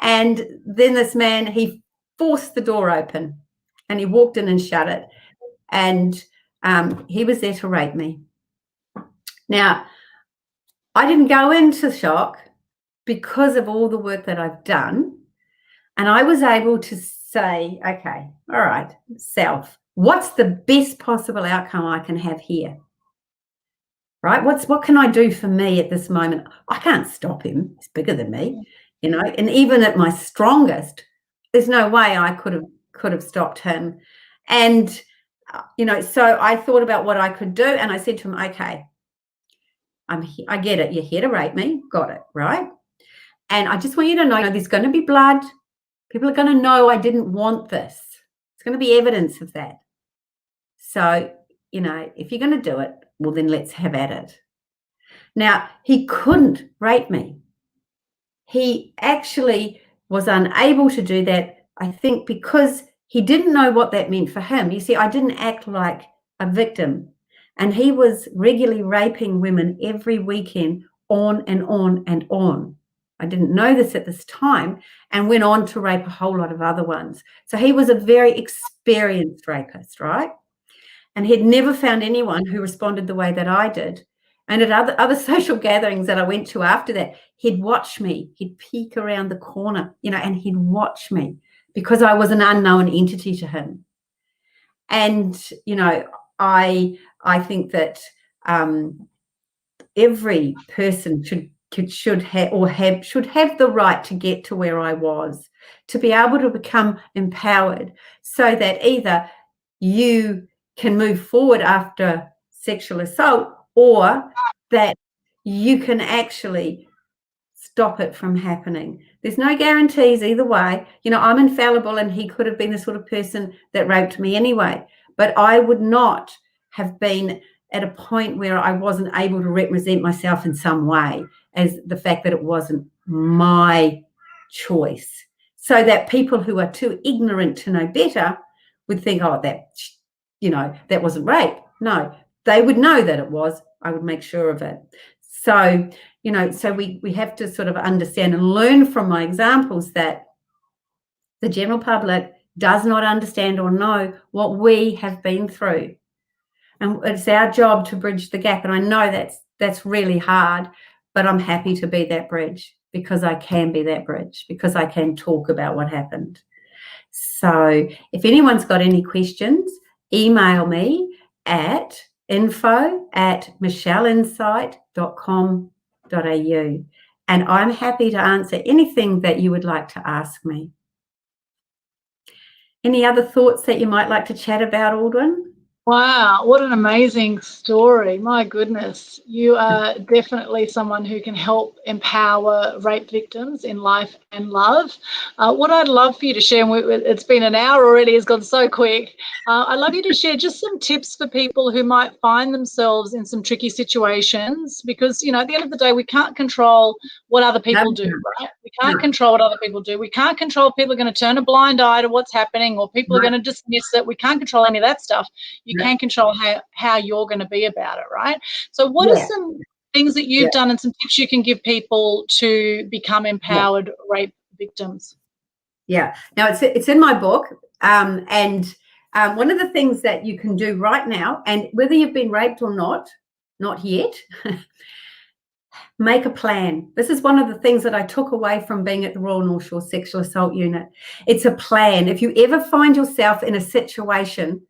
and then this man, he forced the door open and he walked in and shut it. And he was there to rape me. Now, I didn't go into shock because of all the work that I've done. And I was able to say, okay, all right, self, what's the best possible outcome I can have here? Right? What can I do for me at this moment? I can't stop him. He's bigger than me, you know, and even at my strongest, there's no way I could have stopped him. And, you know, so I thought about what I could do, and I said to him, okay, I get it. You're here to rape me. Got it, right? And I just want you to know there's going to be blood. People are going to know I didn't want this. It's going to be evidence of that. So, you know, if you're going to do it, well, then let's have at it. Now, he couldn't rape me. He actually was unable to do that, I think, because he didn't know what that meant for him. You see, I didn't act like a victim. And he was regularly raping women every weekend, on and on and on. I didn't know this at this time, and went on to rape a whole lot of other ones. So he was a very experienced rapist, right? And he'd never found anyone who responded the way that I did. And at other social gatherings that I went to after that, he'd watch me. He'd peek around the corner, you know, and he'd watch me because I was an unknown entity to him. And, you know, I think that every person should have the right to get to where I was, to be able to become empowered, so that either you can move forward after sexual assault, or that you can actually stop it from happening. There's no guarantees either way. You know, I'm infallible, and he could have been the sort of person that raped me anyway. But I would not have been at a point where I wasn't able to represent myself in some way, as the fact that it wasn't my choice. So that people who are too ignorant to know better would think, oh, that, you know, that wasn't rape. No, they would know that it was. I would make sure of it. So, you know, so we have to sort of understand and learn from my examples that the general public does not understand or know what we have been through. And it's our job to bridge the gap. And I know that's really hard, but I'm happy to be that bridge, because I can be that bridge, because I can talk about what happened. So if anyone's got any questions, email me at info@michelleinsight.com.au, and I'm happy to answer anything that you would like to ask me. Any other thoughts that you might like to chat about, Aldwyn? Wow, what an amazing story. My goodness. You are definitely someone who can help empower rape victims in life and love. What I'd love for you to share, and it's been an hour already, it's gone so quick. I'd love you to share just some tips for people who might find themselves in some tricky situations, because, you know, at the end of the day, we can't control what other people do, right? We can't control what other people do. We can't control if people are going to turn a blind eye to what's happening, or people are going to dismiss it. We can't control any of that stuff. You can control how you're going to be about it, right? So what are some things that you've done and some tips you can give people to become empowered rape victims? Yeah. Now, it's in my book, and one of the things that you can do right now, and whether you've been raped or not yet, make a plan. This is one of the things that I took away from being at the Royal North Shore Sexual Assault Unit. It's a plan. If you ever find yourself in a situation,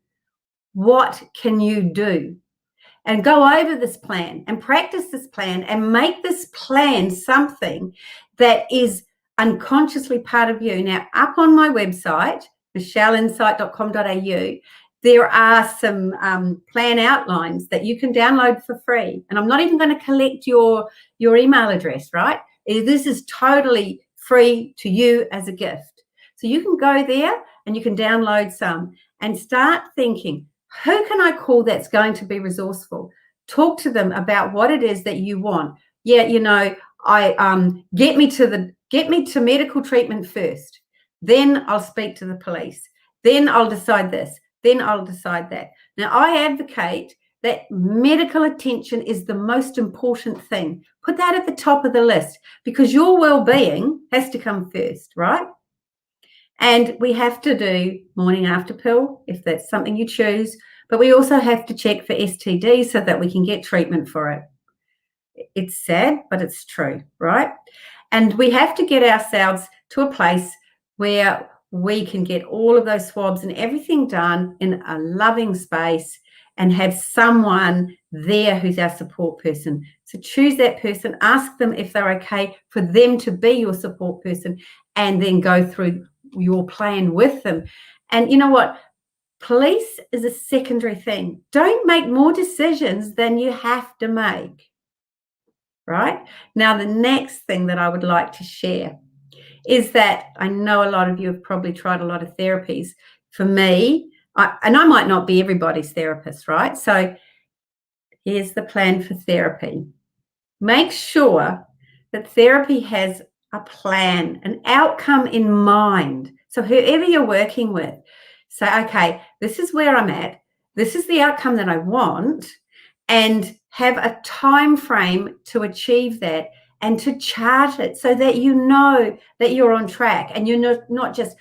what can you do? And go over this plan and practice this plan and make this plan something that is unconsciously part of you. Now, up on my website, michelleinsight.com.au, there are some plan outlines that you can download for free. And I'm not even going to collect your email address, right? This is totally free to you as a gift. So you can go there and you can download some and start thinking, who can I call that's going to be resourceful? Talk to them about what it is that you want. Yeah, you know, get me to medical treatment first. Then I'll speak to the police. Then I'll decide this. Then I'll decide that. Now, I advocate that medical attention is the most important thing. Put that at the top of the list because your well-being has to come first, right? And we have to do morning after pill if that's something you choose, but we also have to check for STDs so that we can get treatment for it. It's sad, but it's true, right? And we have to get ourselves to a place where we can get all of those swabs and everything done in a loving space and have someone there who's our support person. So choose that person, ask them if they're okay for them to be your support person, and then go through your plan with them. And you know what? Police is a secondary thing. Don't make more decisions than you have to make. Right? Now, the next thing that I would like to share is that I know a lot of you have probably tried a lot of therapies. For me, I might not be everybody's therapist, right? So here's the plan for therapy. Make sure that therapy has a plan, an outcome in mind. So whoever you're working with, say, okay, this is where I'm at. This is the outcome that I want, and have a time frame to achieve that and to chart it so that you know that you're on track and you're not just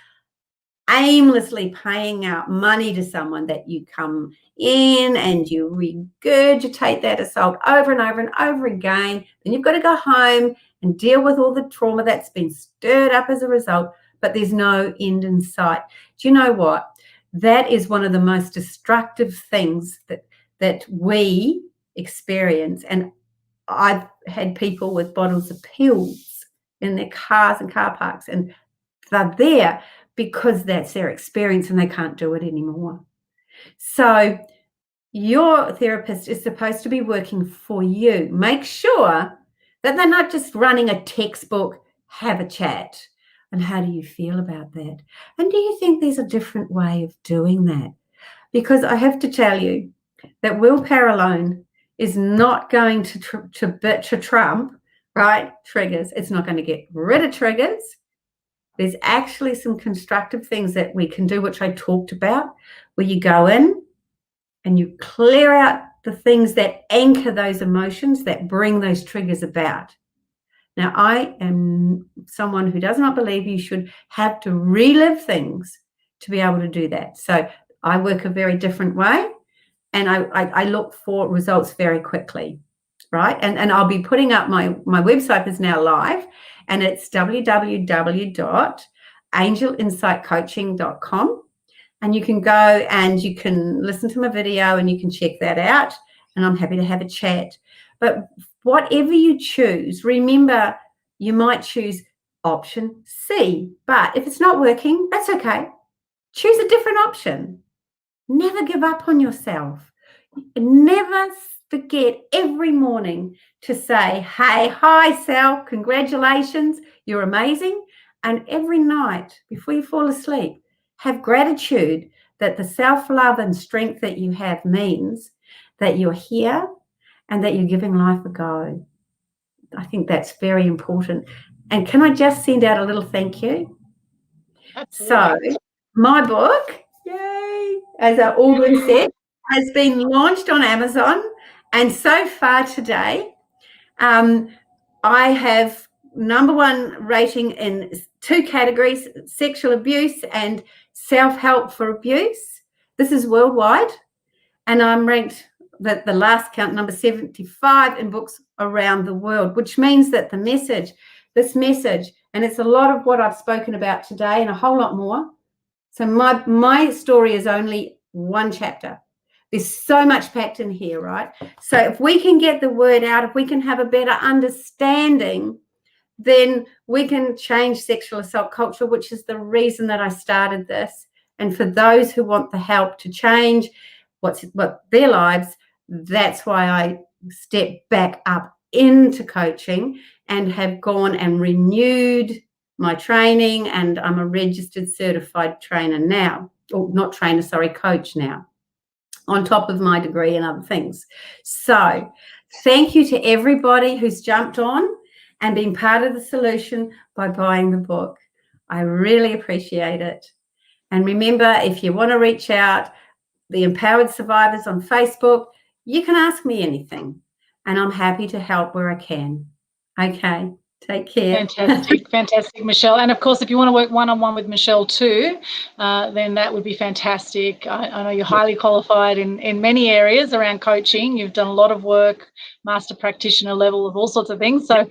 aimlessly paying out money to someone, that you come in and you regurgitate that assault over and over and over again. Then you've got to go home and deal with all the trauma that's been stirred up as a result, but there's no end in sight. Do you know what? That is one of the most destructive things that we experience. And I've had people with bottles of pills in their cars and car parks, and they're there because that's their experience and they can't do it anymore. So your therapist is supposed to be working for you. Make sure that they're not just running a textbook, have a chat. And how do you feel about that? And do you think there's a different way of doing that? Because I have to tell you that willpower alone is not going to trump, right, triggers. It's not going to get rid of triggers. There's actually some constructive things that we can do, which I talked about, where you go in and you clear out the things that anchor those emotions that bring those triggers about. Now, I am someone who does not believe you should have to relive things to be able to do that. So I work a very different way, and I look for results very quickly, right? And I'll be putting up my website is now live, and it's www.angelinsightcoaching.com. And you can go and you can listen to my video and you can check that out. And I'm happy to have a chat. But whatever you choose, remember, you might choose option C. But if it's not working, that's okay. Choose a different option. Never give up on yourself. Never forget every morning to say, hey, hi, self, congratulations, you're amazing. And every night before you fall asleep, have gratitude that the self-love and strength that you have means that you're here and that you're giving life a go. I think that's very important. And can I just send out a little thank you? Absolutely. So my book, yay, as Aldwyn said, has been launched on Amazon. And so far today, I have #1 rating in 2 categories, sexual abuse and self-help for abuse. This is worldwide. And I'm ranked at the last count, number 75 in books around the world, which means that this message, and it's a lot of what I've spoken about today and a whole lot more. So my story is only 1 chapter. There's so much packed in here, right? So if we can get the word out, if we can have a better understanding, then we can change sexual assault culture, which is the reason that I started this. And for those who want the help to change what their lives, that's why I stepped back up into coaching and have gone and renewed my training, and I'm a registered certified trainer now, or not trainer, sorry, coach now, on top of my degree and other things. So thank you to everybody who's jumped on and been part of the solution by buying the book. I really appreciate it. And remember, if you want to reach out, the Empowered Survivors on Facebook, you can ask me anything, and I'm happy to help where I can. Okay, take care. Fantastic, Michelle. And of course, if you want to work one-on-one with Michelle too, then that would be fantastic. I know you're highly qualified in many areas around coaching. You've done a lot of work, master practitioner level of all sorts of things. So,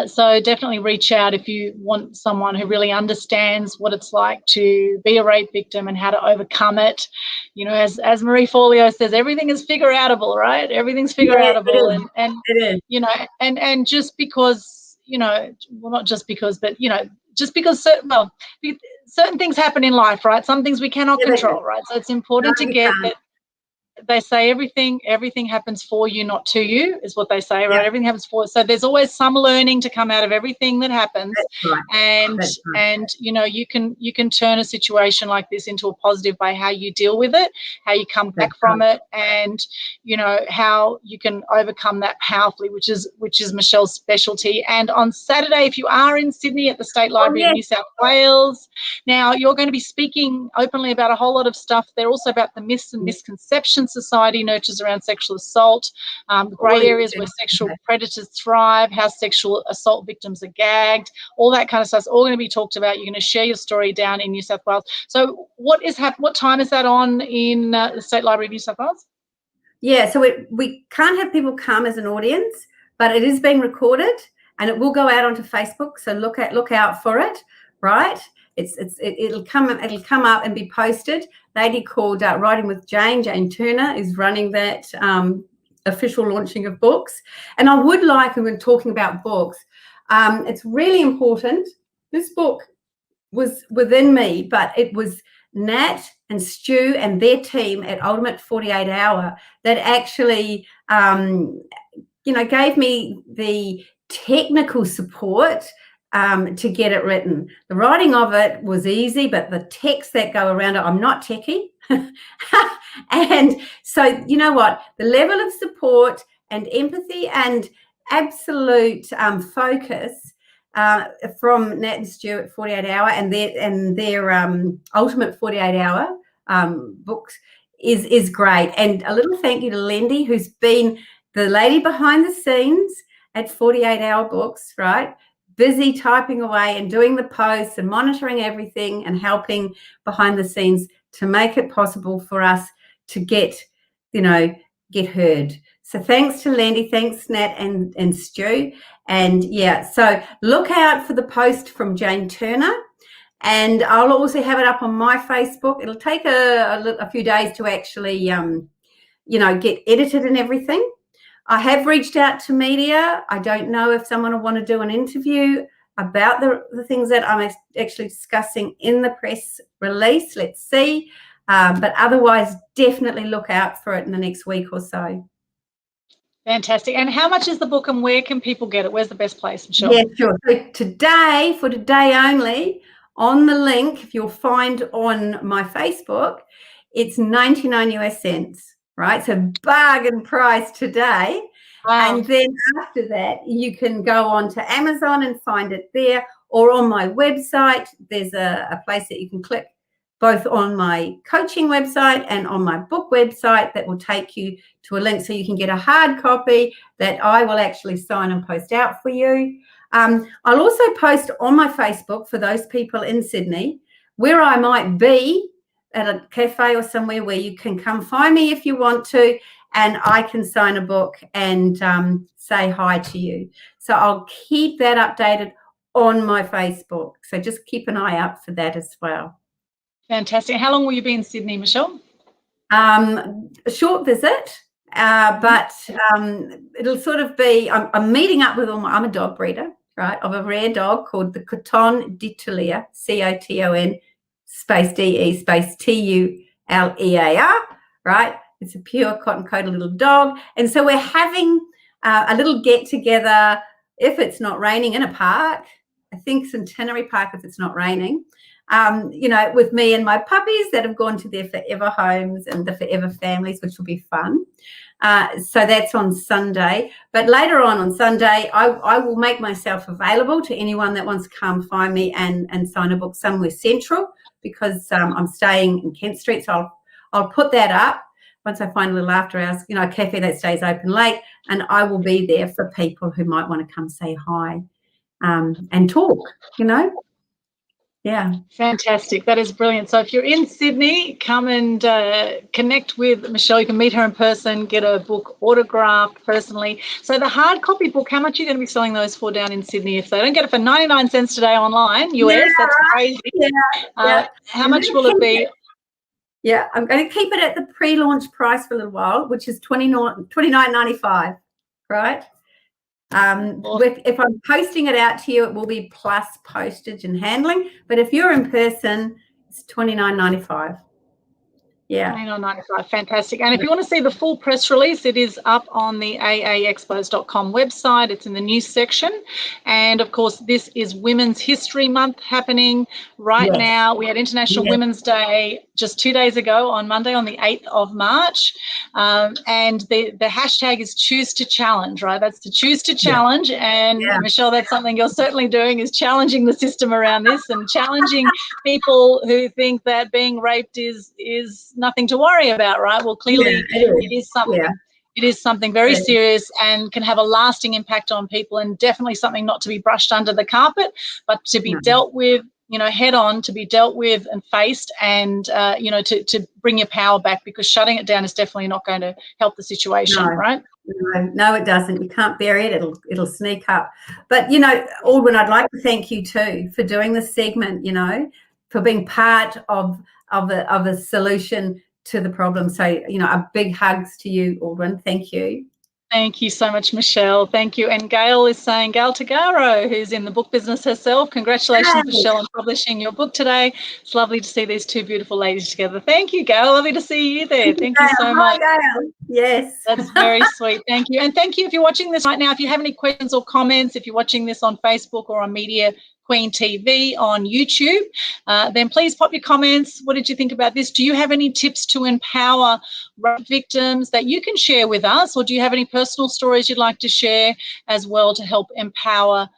so definitely reach out if you want someone who really understands what it's like to be a rape victim and how to overcome it. You know, as Marie Forleo says, everything is figure-outable, right? Everything's figure-outable, and it is. You know, and just because, you know, well, not just because, but, you know, just because certain things happen in life, right? Some things we cannot control, right? So it's important to get that. They say everything happens for you, not to you, is what they say, right? Everything happens for. So there's always some learning to come out of everything that happens. That's right. And you know, you can turn a situation like this into a positive by how you deal with it, how you come back from it, and you know how you can overcome that powerfully, which is Michelle's specialty. And on Saturday, if you are in Sydney at the State Library of New South Wales, now you're going to be speaking openly about a whole lot of stuff. They're also about the myths and misconceptions society nurtures around sexual assault, the grey areas where sexual predators thrive, how sexual assault victims are gagged, all that kind of stuff is all going to be talked about. You're going to share your story down in New South Wales. So what time is that on in the State Library of New South Wales? Yeah, so we can't have people come as an audience, but it is being recorded and it will go out onto Facebook. So look out for it, right? It'll come up and be posted. A lady called Writing with Jane Turner is running that official launching of books. And I would like, when we're talking about books, it's really important. This book was within me, but it was Nat and Stu and their team at Ultimate 48 Hour that actually, gave me the technical support to get it written. The writing of it was easy, but the text that go around it, I'm not techie. And so, you know what, the level of support and empathy and absolute focus from Nat and Stu at 48 Hour and their Ultimate 48 Hour books is great. And a little thank you to Lindy, who's been the lady behind the scenes at 48 Hour Books, right? Busy typing away and doing the posts and monitoring everything and helping behind the scenes to make it possible for us to get heard. So thanks to Lindy, thanks Nat and Stu. And yeah, so look out for the post from Jane Turner. And I'll also have it up on my Facebook. It'll take a few days to actually, get edited and everything. I have reached out to media. I don't know if someone will want to do an interview about the things that I'm actually discussing in the press release. Let's see. But otherwise, definitely look out for it in the next week or so. Fantastic. And how much is the book and where can people get it? Where's the best place, Michelle? Yeah, sure. So for today only, on the link, if you'll find on my Facebook, it's 99 US cents. Right, so bargain price today. Wow. And then after that, you can go on to Amazon and find it there, or on my website. There's a place that you can click, both on my coaching website and on my book website, that will take you to a link so you can get a hard copy that I will actually sign and post out for you. I'll also post on my Facebook for those people in Sydney where I might be, at a cafe or somewhere where you can come find me if you want to, and I can sign a book and say hi to you. So I'll keep that updated on my Facebook. So just keep an eye out for that as well. Fantastic. How long will you be in Sydney, Michelle? A short visit, but it'll sort of be, I'm meeting up with I'm a dog breeder, right, of a rare dog called the Coton d'Italia, Coton, space DE space TULEAR, right? It's a pure cotton-coated little dog. And so we're having a little get-together, if it's not raining, in a park. I think Centenary Park, if it's not raining, with me and my puppies that have gone to their forever homes and the forever families, which will be fun. So that's on Sunday. But later on Sunday, I will make myself available to anyone that wants to come find me and sign a book somewhere central, because I'm staying in Kent Street. So I'll put that up once I find a little after hours, a cafe that stays open late, and I will be there for people who might want to come say hi and talk, Yeah. Fantastic. That is brilliant. So if you're in Sydney, come and connect with Michelle. You can meet her in person, get a book autographed personally. So the hard copy book, how much are you going to be selling those for down in Sydney? If they don't get it for 99 cents today online, US, that's crazy. Yeah. How much will it be? Yeah, I'm going to keep it at the pre-launch price for a little while, which is $29.95, right? If I'm posting it out to you, it will be plus postage and handling. But if you're in person, it's $29.95. Yeah. $29.95. Fantastic. And if you want to see the full press release, it is up on the aaexpos.com website. It's in the news section. And, of course, this is Women's History Month happening right now. We had International Women's Day just 2 days ago on Monday, on the 8th of March. And the hashtag is Choose to Challenge, right? That's to choose to challenge. And, Michelle, that's something you're certainly doing, is challenging the system around this and challenging people who think that being raped is nothing to worry about, right? Well, clearly it is something. Yeah. It is something very serious and can have a lasting impact on people, and definitely something not to be brushed under the carpet, but to be dealt with, head on, to be dealt with and faced, and, to bring your power back, because shutting it down is definitely not going to help the situation, right? No, it doesn't. You can't bury it. It'll sneak up. But, Aldwyn, I'd like to thank you too for doing this segment, for being part of a solution to the problem. So, a big hugs to you, Aldwyn. Thank you. Thank you so much, Michelle. Thank you. And Gail is saying, Gail Tagaro, who's in the book business herself, congratulations, Michelle, on publishing your book today. It's lovely to see these two beautiful ladies together. Thank you, Gail. Lovely to see you there. Thank you so much. Hi, Gail. Yes. That's very sweet. Thank you. And thank you if you're watching this right now. If you have any questions or comments, if you're watching this on Facebook or on Media Queen TV on YouTube, then please pop your comments. What did you think about this? Do you have any tips to empower rape victims that you can share with us, or do you have any personal stories you'd like to share as well to help empower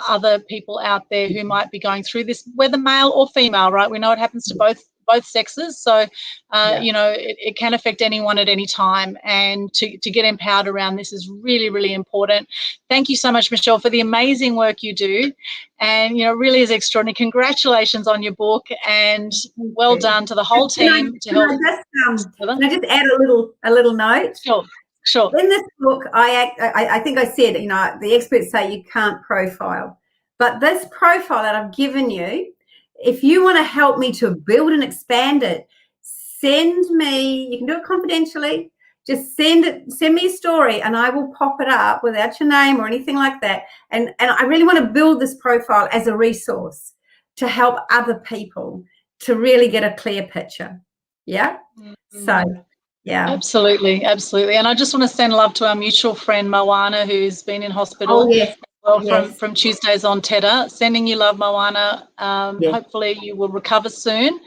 other people out there who might be going through this, whether male or female, right? We know it happens to both sexes, so it can affect anyone at any time, and to get empowered around this is really, really important. Thank you so much, Michelle, for the amazing work you do, and really is extraordinary. Congratulations on your book, and well done to the whole team to help. Can I just add a little note? Sure. In this book, I think I said, the experts say you can't profile, but this profile that I've given you, if you want to help me to build and expand it, send me, you can do it confidentially, just send me a story and I will pop it up without your name or anything like that. And I really want to build this profile as a resource to help other people to really get a clear picture. Yeah? Mm-hmm. So, yeah. Absolutely. And I just want to send love to our mutual friend, Moana, who's been in hospital. Oh, yes. Well, from Tuesdays on Tedder. Sending you love, Moana. Hopefully you will recover soon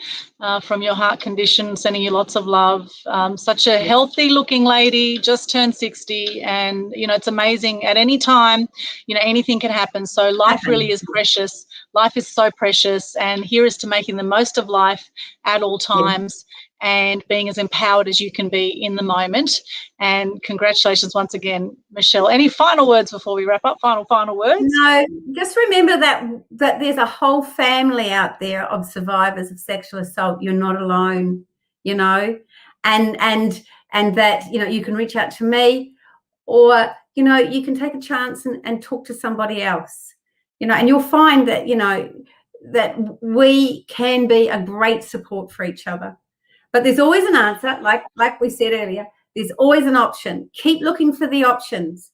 from your heart condition. Sending you lots of love. Such a healthy looking lady, just turned 60, and it's amazing. At any time, anything can happen. So life really is precious. Life is so precious, and here is to making the most of life at all times. And being as empowered as you can be in the moment. And congratulations once again, Michelle. Any final words before we wrap up? Final words? No, just remember that there's a whole family out there of survivors of sexual assault. You're not alone, and that, you can reach out to me, or, you can take a chance and talk to somebody else, and you'll find that, that we can be a great support for each other. But there's always an answer, like we said earlier. There's always an option. Keep looking for the options.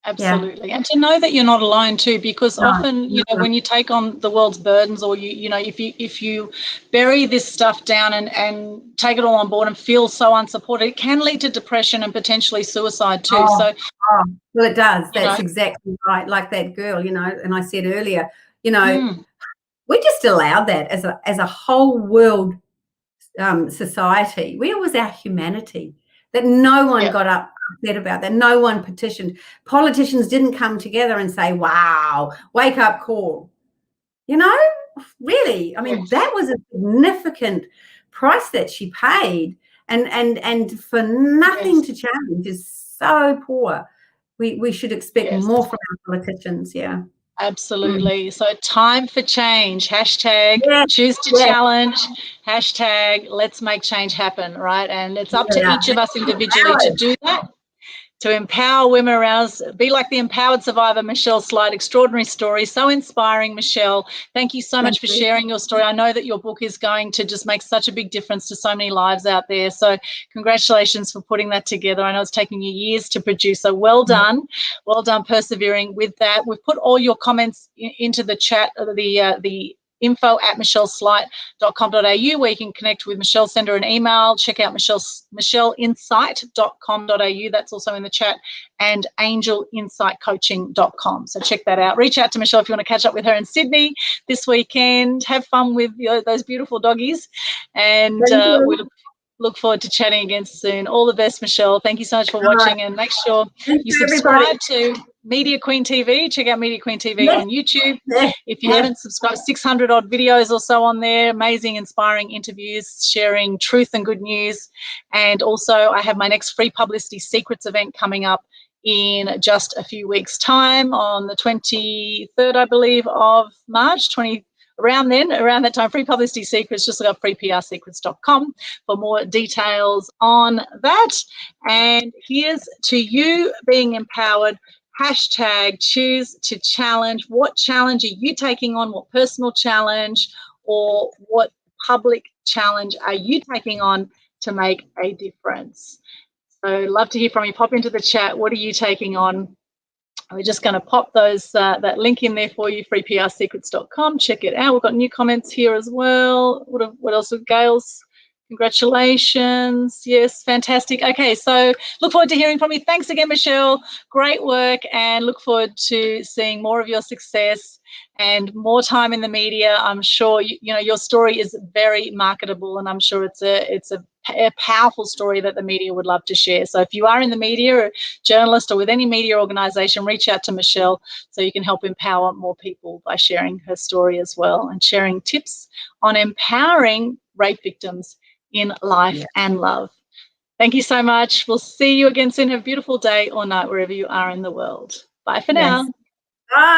Absolutely. And to know that you're not alone too, because often, when you take on the world's burdens, or if you bury this stuff down and take it all on board and feel so unsupported, it can lead to depression and potentially suicide too. Well, it does. That's exactly right. Like that girl, and I said earlier, we just allowed that as a whole world society. Where was our humanity? That no one got upset about that. No one petitioned. Politicians didn't come together and say, wow, wake up call. Really, I mean, that was a significant price that she paid. And for nothing to change is so poor. We should expect more from our politicians, Absolutely. So time for change. Hashtag choose to challenge. Hashtag let's make change happen, right? And it's up to each of us individually to do that, to empower women around us, be like the empowered survivor, Michelle Sleight. Extraordinary story. So inspiring, Michelle. Thank you so much for sharing your story. I know that your book is going to just make such a big difference to so many lives out there. So congratulations for putting that together. I know it's taken you years to produce. So well done. Well done persevering with that. We've put all your comments into the chat, the info@michellesleight.com.au, where you can connect with Michelle, send her an email, check out michelleinsight.com.au. That's also in the chat, and angelinsightcoaching.com. So check that out. Reach out to Michelle if you want to catch up with her in Sydney this weekend. Have fun with those beautiful doggies, and we look forward to chatting again soon. All the best, Michelle. Thank you so much for watching, and make sure you subscribe to Media Queen TV. Check out Media Queen TV on YouTube. If you haven't subscribed, 600 odd videos or so on there. Amazing, inspiring interviews, sharing truth and good news. And also I have my next free publicity secrets event coming up in just a few weeks' time on the 23rd, I believe, of March, around that time. Free publicity secrets. Just look up freeprSecrets.com for more details on that. And here's to you being empowered. Hashtag choose to challenge. What challenge are you taking on? What personal challenge or what public challenge are you taking on to make a difference? So love to hear from you. Pop into the chat. What are you taking on? We're just going to pop that link in there for you, freeprSecrets.com. Check it out. We've got new comments here as well. What else with Gail's? Congratulations. Yes, fantastic. Okay, so look forward to hearing from you. Thanks again, Michelle. Great work, and look forward to seeing more of your success and more time in the media. I'm sure your story is very marketable, and I'm sure it's a powerful story that the media would love to share. So if you are in the media or journalist or with any media organisation, reach out to Michelle so you can help empower more people by sharing her story as well, and sharing tips on empowering rape victims in life and love. Thank you so much. We'll see you again soon. Have a beautiful day or night wherever you are in the world. Bye for now. Bye.